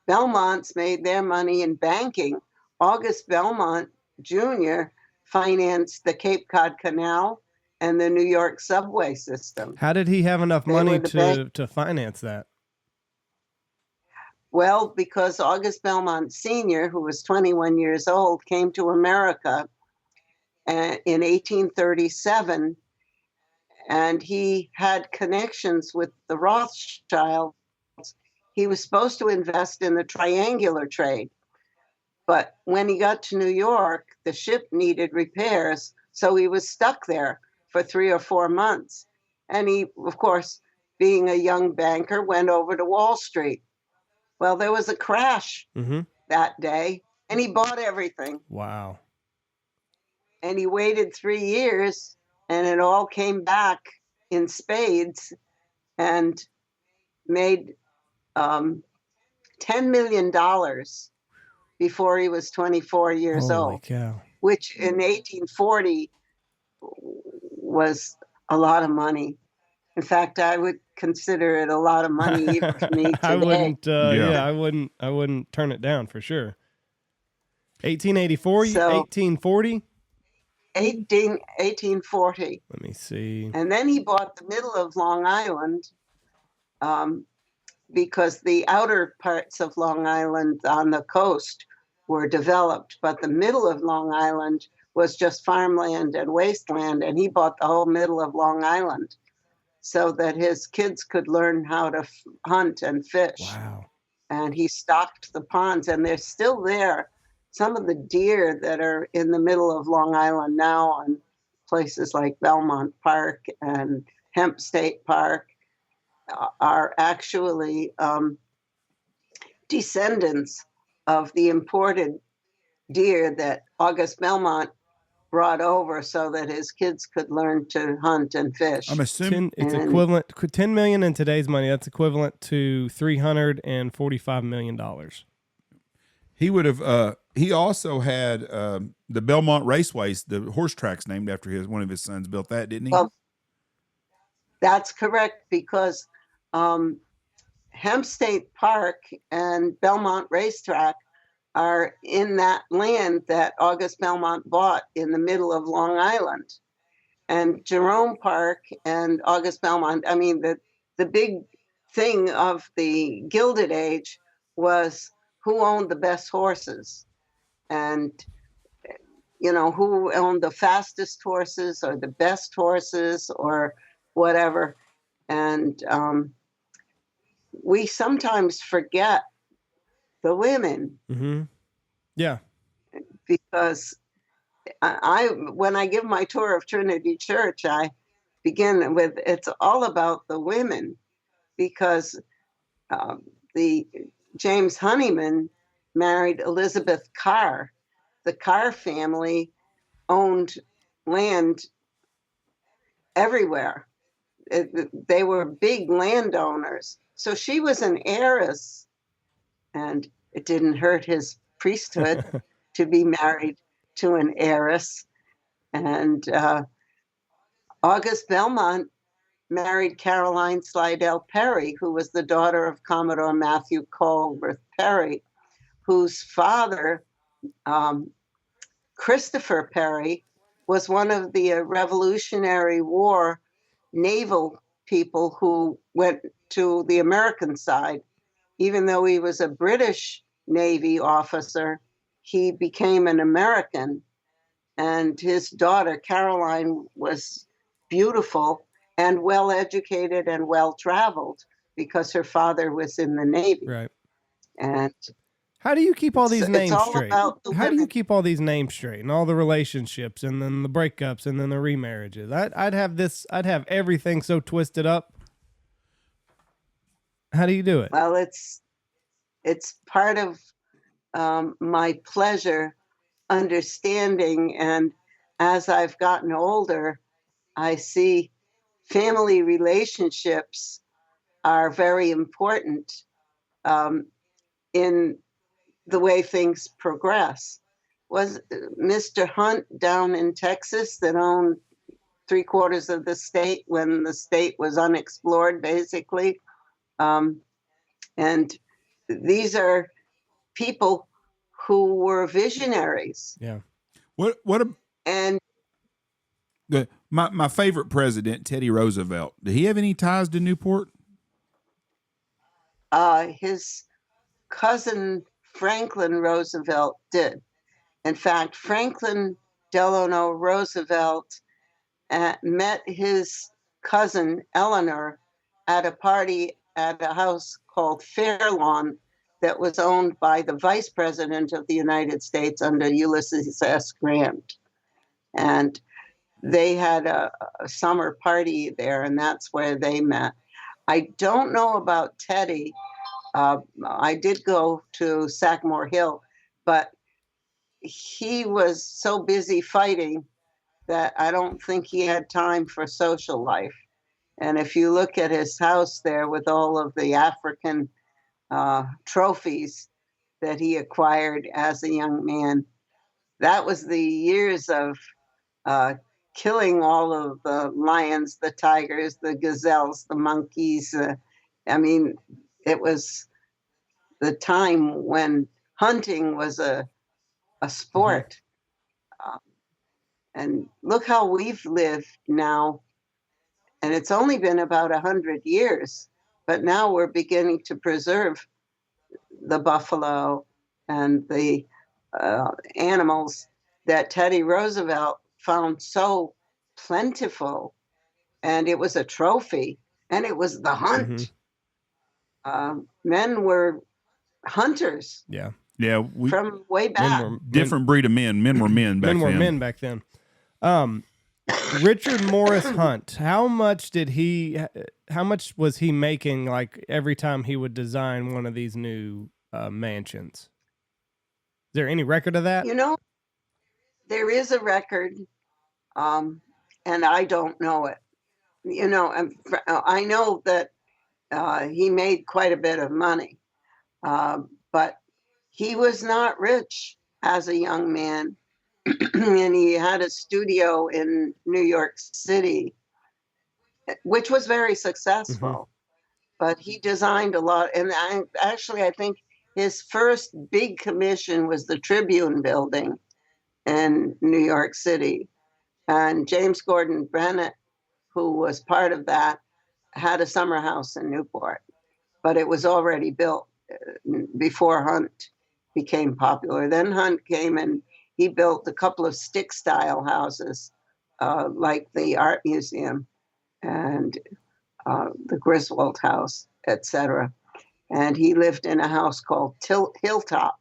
Belmont's made their money in banking. August Belmont Jr. financed the Cape Cod Canal and the New York subway system. How did he have enough money to finance that? Well, because August Belmont Sr., who was 21 years old, came to America in 1837, and he had connections with the Rothschilds. He was supposed to invest in the triangular trade, but when he got to New York, the ship needed repairs, so he was stuck there for 3 or 4 months. And he, of course, being a young banker, went over to Wall Street. Well, there was a crash that day, and he bought everything. Wow. And he waited 3 years, and it all came back in spades, and made $10 million before he was 24 years Holy old, cow. which in 1840 was a lot of money. In fact, I would consider it a lot of money even for me today. I wouldn't. I wouldn't turn it down for sure. 1884, 1840. 1840. Let me see. And then he bought the middle of Long Island, because the outer parts of Long Island on the coast were developed, but the middle of Long Island was just farmland and wasteland, and he bought the whole middle of Long Island so that his kids could learn how to hunt and fish. Wow. And he stocked the ponds, and they're still there. Some of the deer that are in the middle of Long Island now on places like Belmont Park and Hemp State Park are actually descendants of the imported deer that August Belmont brought over so that his kids could learn to hunt and fish. I'm assuming it's equivalent 10 million in today's money. That's equivalent to $345 million. he would have. He also had the Belmont Raceways, the horse tracks named after one of his sons built that, didn't he? Well, that's correct, because Hemp State Park and Belmont Racetrack are in that land that August Belmont bought in the middle of Long Island. And Jerome Park and August Belmont, I mean, the big thing of the Gilded Age was who owned the best horses, and, you know, who owned the fastest horses or the best horses or whatever. And we sometimes forget the women. Mm-hmm. Yeah. Because when I give my tour of Trinity Church, I begin with, it's all about the women, because the James Honeyman married Elizabeth Carr. The Carr family owned land everywhere. They were big landowners. So she was an heiress, and it didn't hurt his priesthood to be married to an heiress. And August Belmont married Caroline Slidell Perry, who was the daughter of Commodore Matthew Colworth Perry, whose father, Christopher Perry, was one of the Revolutionary War naval people who went to the American side. Even though he was a British Navy officer, he became an American. And his daughter, Caroline, was beautiful and well educated and well traveled because her father was in the Navy. Right. And how do you keep all these names all straight? about the How do you women. keep all these names straight and all the relationships and then the breakups and then the remarriages? I'd have everything so twisted up. How do you do it? Well, it's part of my pleasure understanding. And as I've gotten older, I see family relationships are very important in the way things progress. Was Mr. Hunt down in Texas that owned 3/4 of the state when the state was unexplored, basically? And these are people who were visionaries. Yeah. And my favorite president, Teddy Roosevelt, did he have any ties to Newport? his cousin Franklin Roosevelt did. In fact, Franklin Delano Roosevelt met his cousin Eleanor at a party at a house called Fairlawn that was owned by the Vice President of the United States under Ulysses S. Grant. And they had a summer party there, and that's where they met. I don't know about Teddy. I did go to Sagamore Hill, but he was so busy fighting that I don't think he had time for social life. And if you look at his house there with all of the African trophies that he acquired as a young man, that was the years of killing all of the lions, the tigers, the gazelles, the monkeys. I mean, it was the time when hunting was a sport. And look how we've lived now. And it's only been about 100 years, but now we're beginning to preserve the buffalo and the animals that Teddy Roosevelt found so plentiful. And it was a trophy, and it was the hunt. Men were hunters. Yeah. Yeah. From way back. Different breed of men. Men were men back then. Men were men back then. Richard Morris Hunt, how much was he making, like, every time he would design one of these new mansions? Is there any record of that? You know, there is a record, and I don't know it. You know, I know that he made quite a bit of money, but he was not rich as a young man. And he had a studio in New York City, which was very successful. But he designed a lot. And I think his first big commission was the Tribune building in New York City. And James Gordon Bennett, who was part of that, had a summer house in Newport. But it was already built before Hunt became popular. Then Hunt came and he built a couple of stick-style houses, like the Art Museum and the Griswold House, etc. And he lived in a house called Hilltop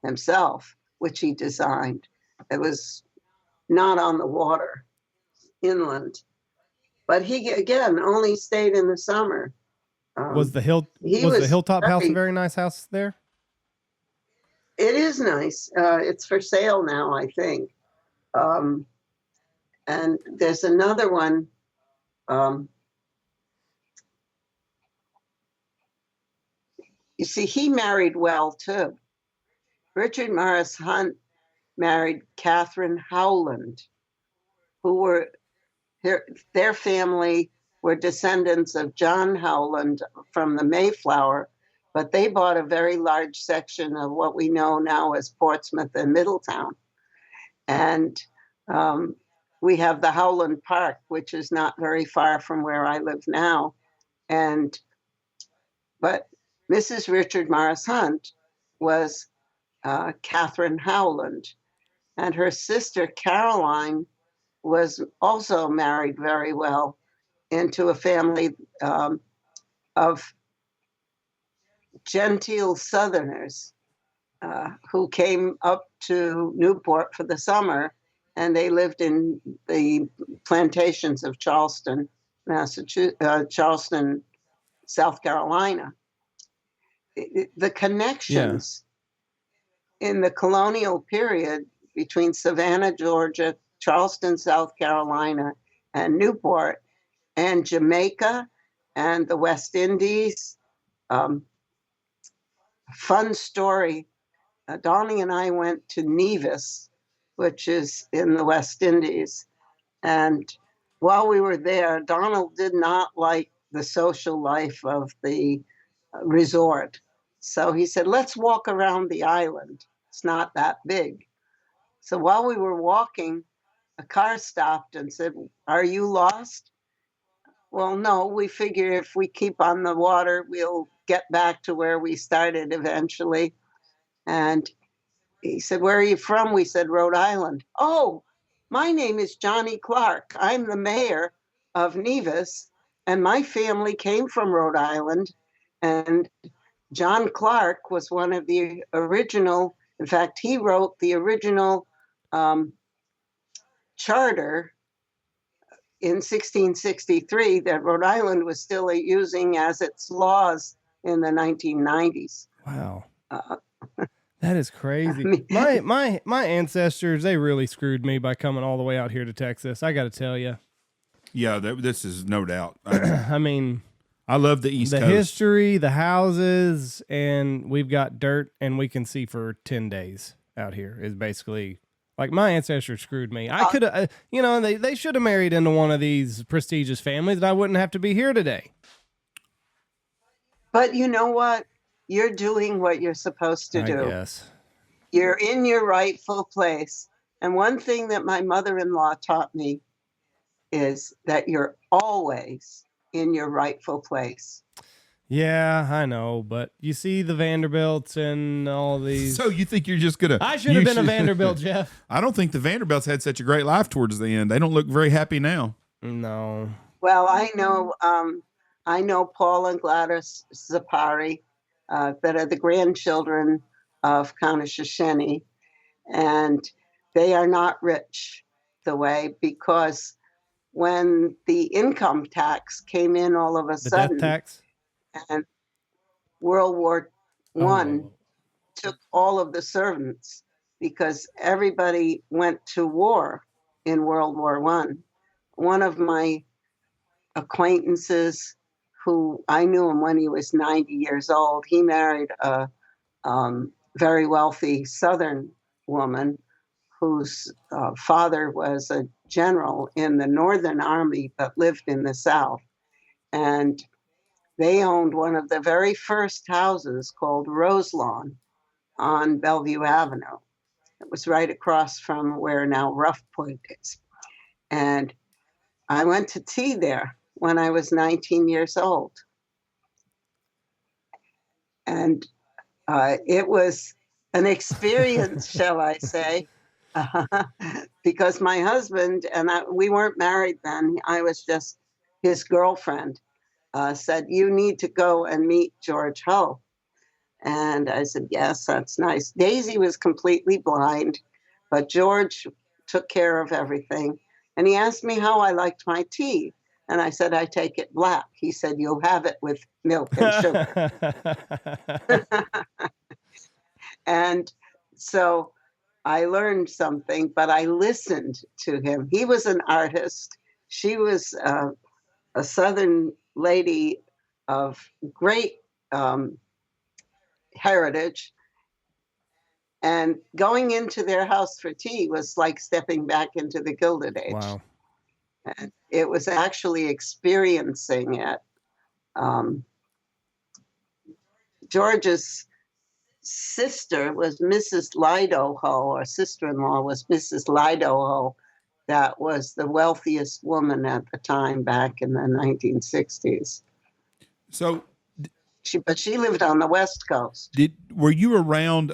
himself, which he designed. It was not on the water, inland. But he, again, only stayed in the summer. Was the Hilltop house a very nice house there? It is nice. It's for sale now, I think. And there's another one. You see, he married well, too. Richard Morris Hunt married Catherine Howland, who were their family were descendants of John Howland from the Mayflower, but they bought a very large section of what we know now as Portsmouth and Middletown. And we have the Howland Park, which is not very far from where I live now. But Mrs. Richard Morris Hunt was Catherine Howland, and her sister Caroline was also married very well into a family of genteel Southerners who came up to Newport for the summer, and they lived in the plantations of Charleston, Charleston, South Carolina. The connections in the colonial period between Savannah, Georgia, Charleston, South Carolina, and Newport, and Jamaica, and the West Indies. Fun story. Donnie and I went to Nevis, which is in the West Indies. And while we were there, Donald did not like the social life of the resort. So he said, let's walk around the island. It's not that big. So while we were walking, a car stopped and said, are you lost? Well, no, we figure if we keep on the water, we'll get back to where we started eventually. And he said, where are you from? We said, Rhode Island. Oh, my name is Johnny Clark. I'm the mayor of Nevis, and my family came from Rhode Island. And John Clark was one of the original, in fact, he wrote the original charter in 1663 that Rhode Island was still using as its laws in the 1990s. Wow. That is crazy. My ancestors, they really screwed me by coming all the way out here to Texas. I got to tell you. Yeah, this is no doubt. I mean, I love the East Coast. The history, the houses, and we've got dirt, and we can see for 10 days out here is basically like my ancestors screwed me. I could have, they should have married into one of these prestigious families, and I wouldn't have to be here today. But you know what? You're doing what you're supposed to do. Yes. You're in your rightful place. And one thing that my mother-in-law taught me is that you're always in your rightful place. Yeah, I know, but you see the Vanderbilts and all these. So you think you're just gonna? I should have been a Vanderbilt, Jeff. I don't think the Vanderbilts had such a great life towards the end. They don't look very happy now. No. Well, I know Paul and Gladys Zipari, that are the grandchildren of Countess Shoshone, and they are not rich the way, because when the income tax came in all of a sudden, death tax, and World War I took all of the servants, because everybody went to war in World War I. One of my acquaintances, who I knew him when he was 90 years old, he married a very wealthy Southern woman whose father was a general in the Northern Army but lived in the South. And they owned one of the very first houses called Roselawn on Bellevue Avenue. It was right across from where now Rough Point is. And I went to tea there when I was 19 years old. And it was an experience, shall I say, because my husband and we weren't married then. I was just his girlfriend. Said, you need to go and meet George Hull. And I said, yes, that's nice. Daisy was completely blind, but George took care of everything. And he asked me how I liked my tea. And I said, I take it black. He said, you'll have it with milk and sugar. And So I learned something, but I listened to him. He was an artist. She was a Southern lady of great heritage. And going into their house for tea was like stepping back into the Gilded Age. Wow. And it was actually experiencing it. George's sister was Mrs. Lidoho, or sister-in-law was Mrs. Lidoho. That was the wealthiest woman at the time back in the 1960s. So, But she lived on the West Coast. were you around?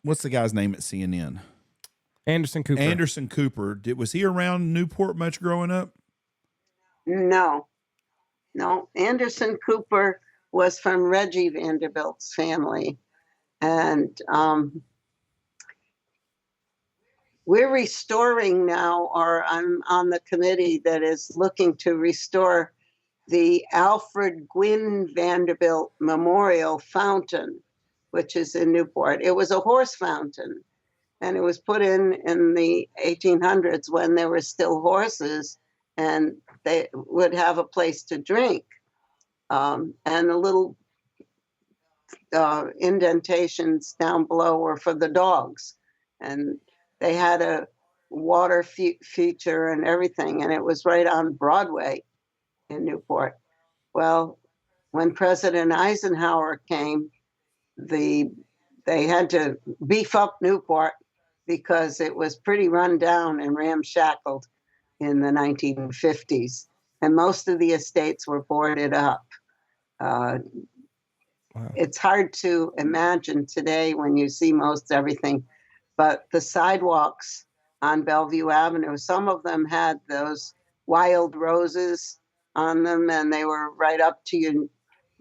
What's the guy's name at CNN? Anderson Cooper. Anderson Cooper. Was he around Newport much growing up? No. Anderson Cooper was from Reggie Vanderbilt's family. And we're restoring now, or I'm on the committee that is looking to restore the Alfred Gwynn Vanderbilt Memorial Fountain, which is in Newport. It was a horse fountain, and it was put in the 1800s when there were still horses, and they would have a place to drink. And the little indentations down below were for the dogs. And they had a water feature and everything, and it was right on Broadway in Newport. Well, when President Eisenhower came, they had to beef up Newport because it was pretty run down and ramshackled in the 1950s, and most of the estates were boarded up. Wow. It's hard to imagine today when you see most everything, but the sidewalks on Bellevue Avenue, some of them had those wild roses on them, and they were right up to your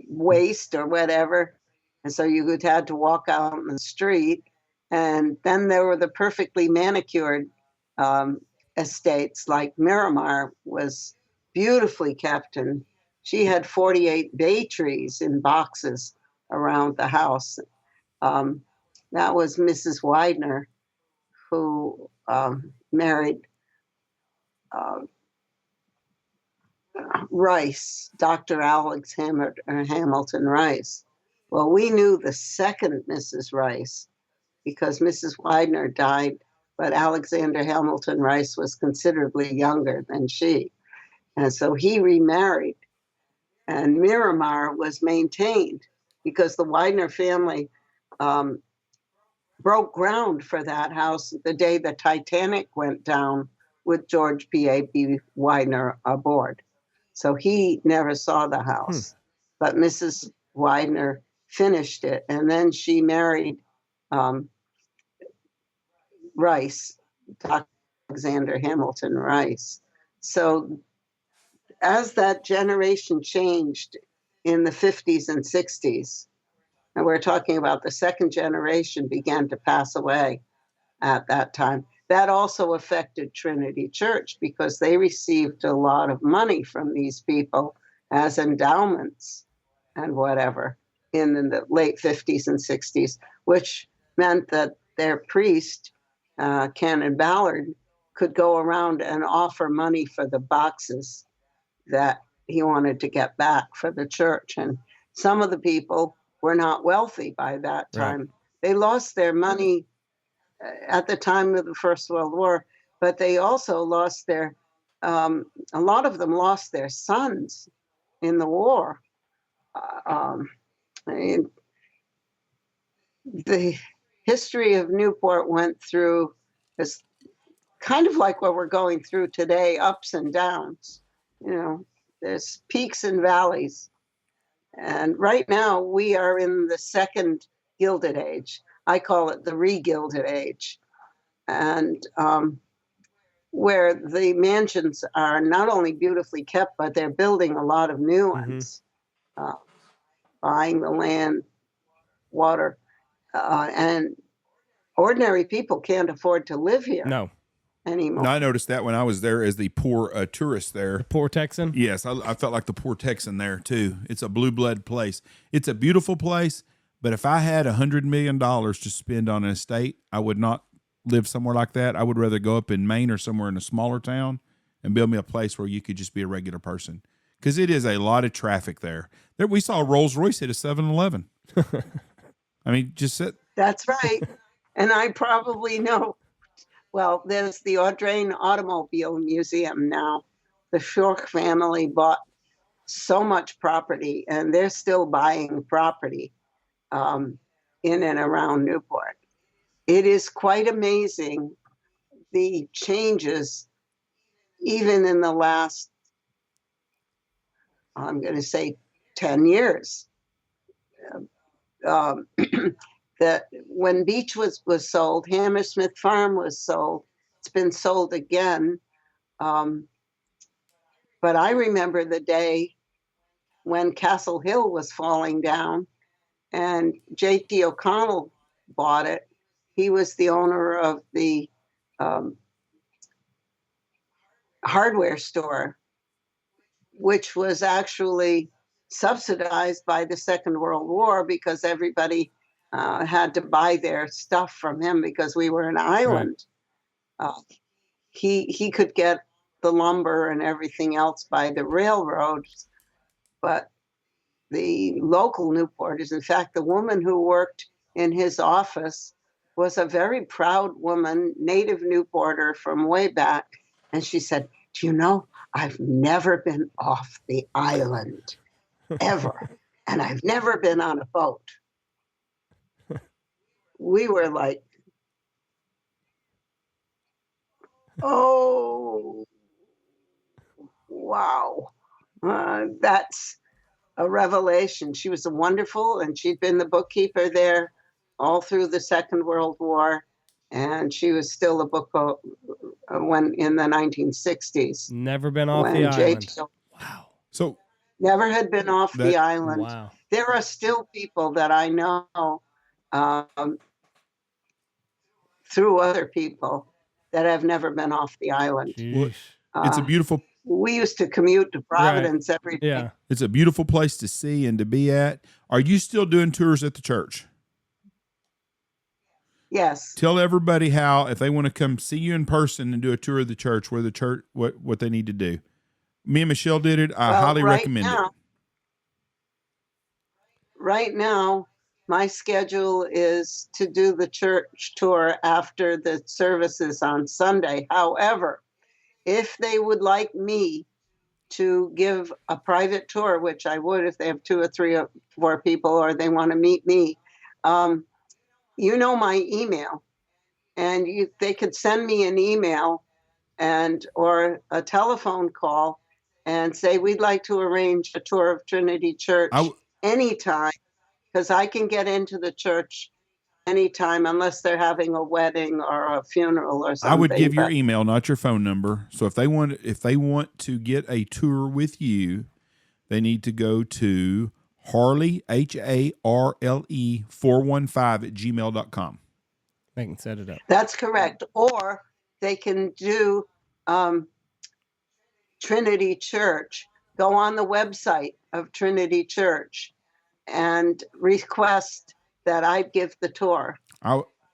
waist or whatever. And so you had to walk out in the street. And then there were the perfectly manicured estates, like Miramar was beautifully kept. And she had 48 bay trees in boxes around the house. That was Mrs. Widener, who married Rice, Dr. Alex Hamilton Rice. Well, we knew the second Mrs. Rice because Mrs. Widener died, but Alexander Hamilton Rice was considerably younger than she. And so he remarried, and Miramar was maintained because the Widener family broke ground for that house the day the Titanic went down with George P.A.B. Widener aboard. So he never saw the house. But Mrs. Widener finished it, and then she married Rice, Dr. Alexander Hamilton Rice. So as that generation changed in the 50s and 60s, and we're talking about the second generation began to pass away at that time, that also affected Trinity Church because they received a lot of money from these people as endowments and whatever in the late 50s and 60s, which meant that their priest, Canon Ballard, could go around and offer money for the boxes that he wanted to get back for the church. And some of the people were not wealthy by that time. Right. They lost their money at the time of the First World War, but they also lost their, a lot of them lost their sons in the war. The history of Newport went through this kind of like what we're going through today, ups and downs. You know, there's peaks and valleys. And right now we are in the second Gilded Age. I call it the re-Gilded Age. And where the mansions are not only beautifully kept, but they're building a lot of new ones, buying the land, water, and ordinary people can't afford to live here. No. Anymore. No, I noticed that when I was there as the poor tourist there. The poor Texan? Yes, I felt like the poor Texan there too. It's a blue blood place. It's a beautiful place, But if I had $100 million to spend on an estate, I would not live somewhere like that. I would rather go up in Maine or somewhere in a smaller town and build me a place where you could just be a regular person. Because it is a lot of traffic there. We saw a Rolls Royce hit a 7-Eleven. I mean, just sit. That's right. And I probably know. Well, there's the Audrain Automobile Museum now. The Shork family bought so much property, and they're still buying property in and around Newport. It is quite amazing, the changes, even in the last, I'm going to say 10 years. That when Beach was sold, Hammersmith Farm was sold. It's been sold again. But I remember the day when Castle Hill was falling down and J.T. O'Connell bought it. He was the owner of the hardware store, which was actually subsidized by the Second World War because everybody had to buy their stuff from him because we were an island. Right. He could get the lumber and everything else by the railroads, but the local Newporters, in fact, the woman who worked in his office was a very proud woman, native Newporter from way back. And she said, do you know, I've never been off the island, ever. And I've never been on a boat. We were like, oh, wow. That's a revelation. She was wonderful, and she'd been the bookkeeper there all through the Second World War, and she was still a when in the 1960s. Never been off the island. Wow. So never had been off the island. Wow. There are still people that I know through other people that have never been off the island. It's a beautiful. We used to commute to Providence every day. Yeah. It's a beautiful place to see and to be at. Are you still doing tours at the church? Yes. Tell everybody how, if they want to come see you in person and do a tour of the church, where the church, what they need to do. Me and Michelle did it. I highly recommend it. Right now, my schedule is to do the church tour after the services on Sunday. However, if they would like me to give a private tour, which I would if they have 2 or 3 or 4 people, or they want to meet me, you know my email, and they could send me an email or a telephone call and say, we'd like to arrange a tour of Trinity Church anytime, because I can get into the church anytime unless they're having a wedding or a funeral or something. I would give your email, not your phone number. So if they want to get a tour with you, they need to go to Harle, Harle 415 @gmail.com. They can set it up. That's correct. Or they can do Trinity Church. Go on the website of Trinity Church and request that I give the tour.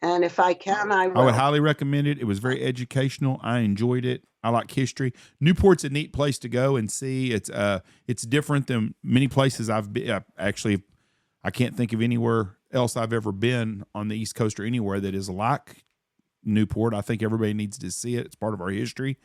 And if I can, I will. I would highly recommend it. It was very educational. I enjoyed it. I like history. Newport's a neat place to go and see. It's different than many places I've been. Actually, I can't think of anywhere else I've ever been on the East Coast or anywhere that is like Newport. I think everybody needs to see it. It's part of our history.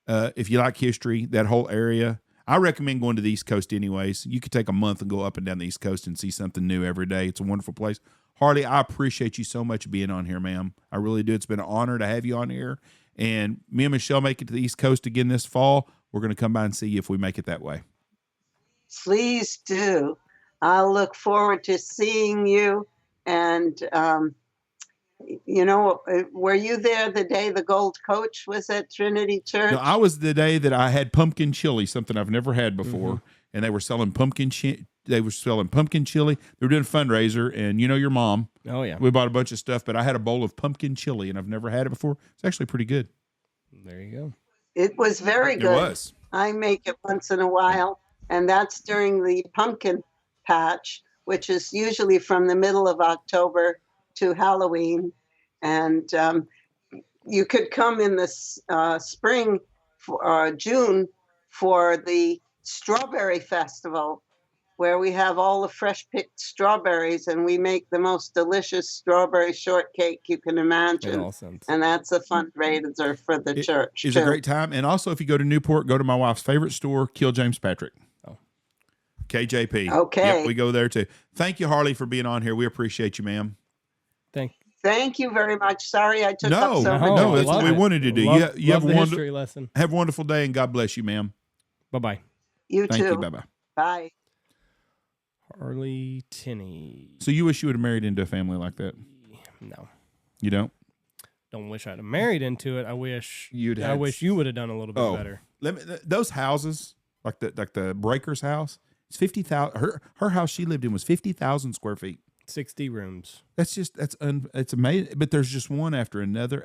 If you like history, that whole area, I recommend going to the East Coast anyways. You could take a month and go up and down the East Coast and see something new every day. It's a wonderful place. Harle, I appreciate you so much being on here, ma'am. I really do. It's been an honor to have you on here. And me and Michelle make it to the East Coast again this fall. We're going to come by and see you if we make it that way. Please do. I'll look forward to seeing you. And, were you there the day the Gold Coach was at Trinity Church? No, I was the day that I had pumpkin chili, something I've never had before. Mm-hmm. And they were selling pumpkin chili. They were doing a fundraiser, and you know your mom. Oh, yeah. We bought a bunch of stuff, but I had a bowl of pumpkin chili, and I've never had it before. It's actually pretty good. There you go. It was very good. It was. I make it once in a while, and that's during the pumpkin patch which is usually from the middle of October to Halloween. And you could come in the spring, June, for the Strawberry Festival, where we have all the fresh picked strawberries and we make the most delicious strawberry shortcake you can imagine. And that's a fundraiser for the church. It's a great time. And also, if you go to Newport, go to my wife's favorite store, Kill James Patrick. KJP. Okay. Yep, we go there too. Thank you, Harle, for being on here. We appreciate you, ma'am. Thank you very much. Sorry I took up so much. No, that's what we wanted to do. You have a history lesson. Have a wonderful day, and God bless you, ma'am. Bye-bye. You too. Thank you. Bye-bye. Bye. Harle Tinney. So you wish you would have married into a family like that? No. You don't? Don't wish I'd have married into it. I wish you would have done a little bit better. Those houses, like the Breaker's house, it's 50,000. Her house she lived in was 50,000 square feet. 60 rooms. It's amazing. But there's just one after another,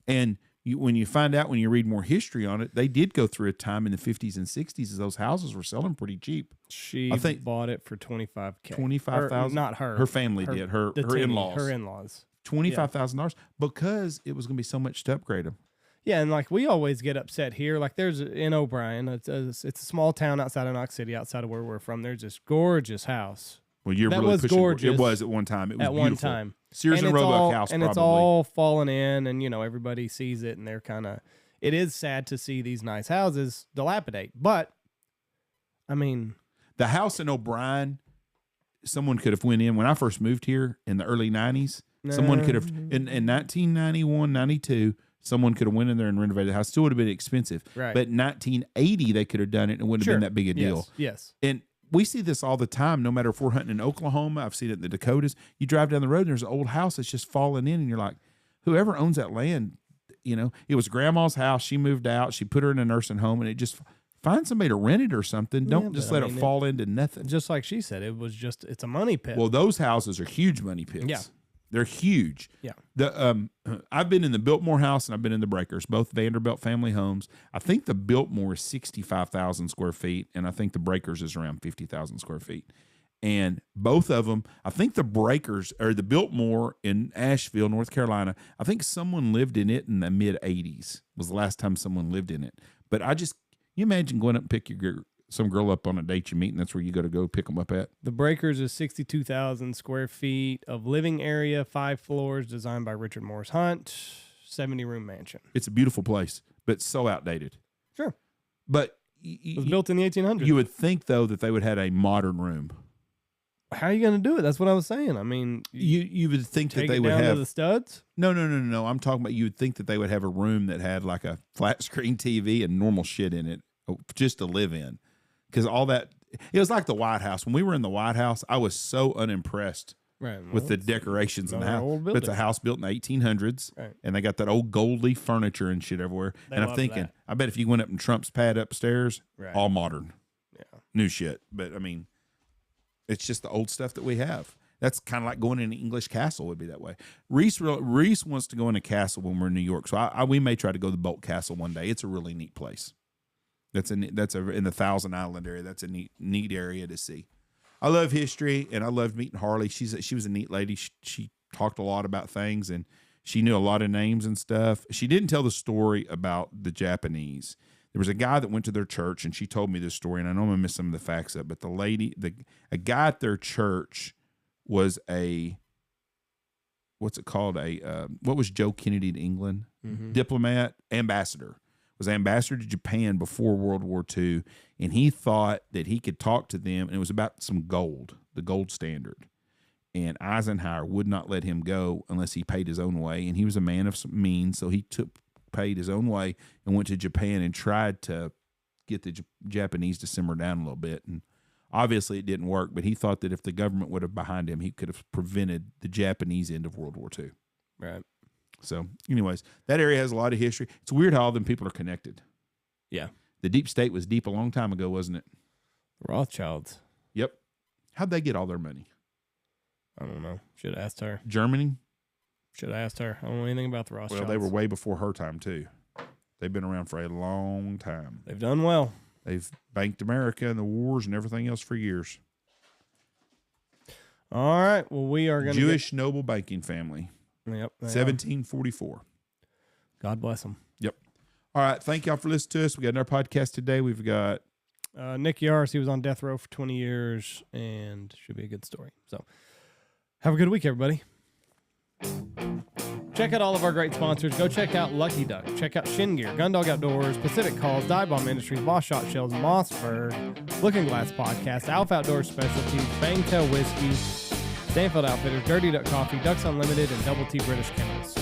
and when you find out, when you read more history on it, they did go through a time in the 50s and 60s as those houses were selling pretty cheap. I think bought it for $25,000. $25,000. Not her. Her family did. Her in-laws. Her in-laws. $25,000 because it was going to be so much to upgrade them. Yeah, and like we always get upset here. Like there's in O'Brien, it's a small town outside of Knox City, outside of where we're from. There's this gorgeous house. Well, you're that really was pushing. Gorgeous. It was at one time. It was at beautiful. One time. Sears and Roebuck house, and probably. It's all fallen in, and everybody sees it, and they're kind of. It is sad to see these nice houses dilapidate, but I mean, the house in O'Brien, someone could have went in when I first moved here in the early '90s. Someone could have in 1991, 92. Someone could have went in there and renovated the house. Still would have been expensive, right? But in 1980, they could have done it, and it wouldn't have been that big a deal. Yes. And we see this all the time. No matter if we're hunting in Oklahoma, I've seen it in the Dakotas. You drive down the road, and there's an old house that's just fallen in, and you're like, whoever owns that land, it was grandma's house. She moved out. She put her in a nursing home, and it just find somebody to rent it or something. Don't just let it fall into nothing. Just like she said, it's a money pit. Well, those houses are huge money pits. Yeah. They're huge. Yeah. I've been in the Biltmore house and I've been in the Breakers, both Vanderbilt family homes. I think the Biltmore is 65,000 square feet, and I think the Breakers is around 50,000 square feet. And both of them, I think the Breakers or the Biltmore in Asheville, North Carolina, I think someone lived in it in the mid 80s was the last time someone lived in it. But you imagine going up and pick some girl up on a date you meet, and that's where you got to go pick them up at. The Breakers is 62,000 square feet of living area, 5 floors, designed by Richard Morris Hunt, 70-room mansion. It's a beautiful place, but so outdated. Sure. But it was built in the 1800s. You would think, though, that they would have had a modern room. How are you going to do it? That's what I was saying. I mean, you would think that they would have to the studs. No. I'm talking about you would think that they would have a room that had like a flat screen TV and normal shit in it just to live in. Because all that, it was like the White House. When we were in the White House, I was so unimpressed with the decorations in the house. But it's a house built in the 1800s, and they got that old gold leaf furniture and shit everywhere. And I'm thinking, I bet if you went up in Trump's pad upstairs, all modern, new shit. But I mean, it's just the old stuff that we have. That's kind of like going in an English castle would be that way. Reese wants to go in a castle when we're in New York, so we may try to go to the Belcourt Castle one day. It's a really neat place. That's in the Thousand Island area. That's a neat area to see. I love history, and I loved meeting Harle. She was a neat lady. She talked a lot about things, and she knew a lot of names and stuff. She didn't tell the story about the Japanese. There was a guy that went to their church, and she told me this story, and I know I'm gonna miss some of the facts up, but a guy at their church was what was Joe Kennedy to England? Mm-hmm. Diplomat, ambassador. Was ambassador to Japan before World War II, and he thought that he could talk to them, and it was about some gold, the gold standard. And Eisenhower would not let him go unless he paid his own way, and he was a man of some means, so he paid his own way and went to Japan and tried to get the Japanese to simmer down a little bit. And obviously it didn't work, but he thought that if the government would have behind him, he could have prevented the Japanese end of World War II. Right. So, anyways, that area has a lot of history. It's weird how all them people are connected. Yeah. The deep state was deep a long time ago, wasn't it? Rothschilds. Yep. How'd they get all their money? I don't know. Should have asked her. Germany? Should have asked her. I don't know anything about the Rothschilds. Well, they were way before her time, too. They've been around for a long time. They've done well. They've banked America and the wars and everything else for years. All right. Well, we are going to Jewish noble banking family. Yep. 1744. God bless them. Yep. All right. Thank y'all for listening to us. We got another podcast today. We've got Nick Yaris. He was on death row for 20 years and should be a good story. So have a good week, everybody. Check out all of our great sponsors. Go check out Lucky Duck. Check out Shin Gear, Gundog Outdoors, Pacific Calls, Dive Bomb Industries, Boss Shot Shells, Mossberg, Looking Glass Podcast, Alpha Outdoor Specialties, Bangtail Whiskey, Stanfield Outfitters, Dirty Duck Coffee, Ducks Unlimited, and Double T British Chemicals.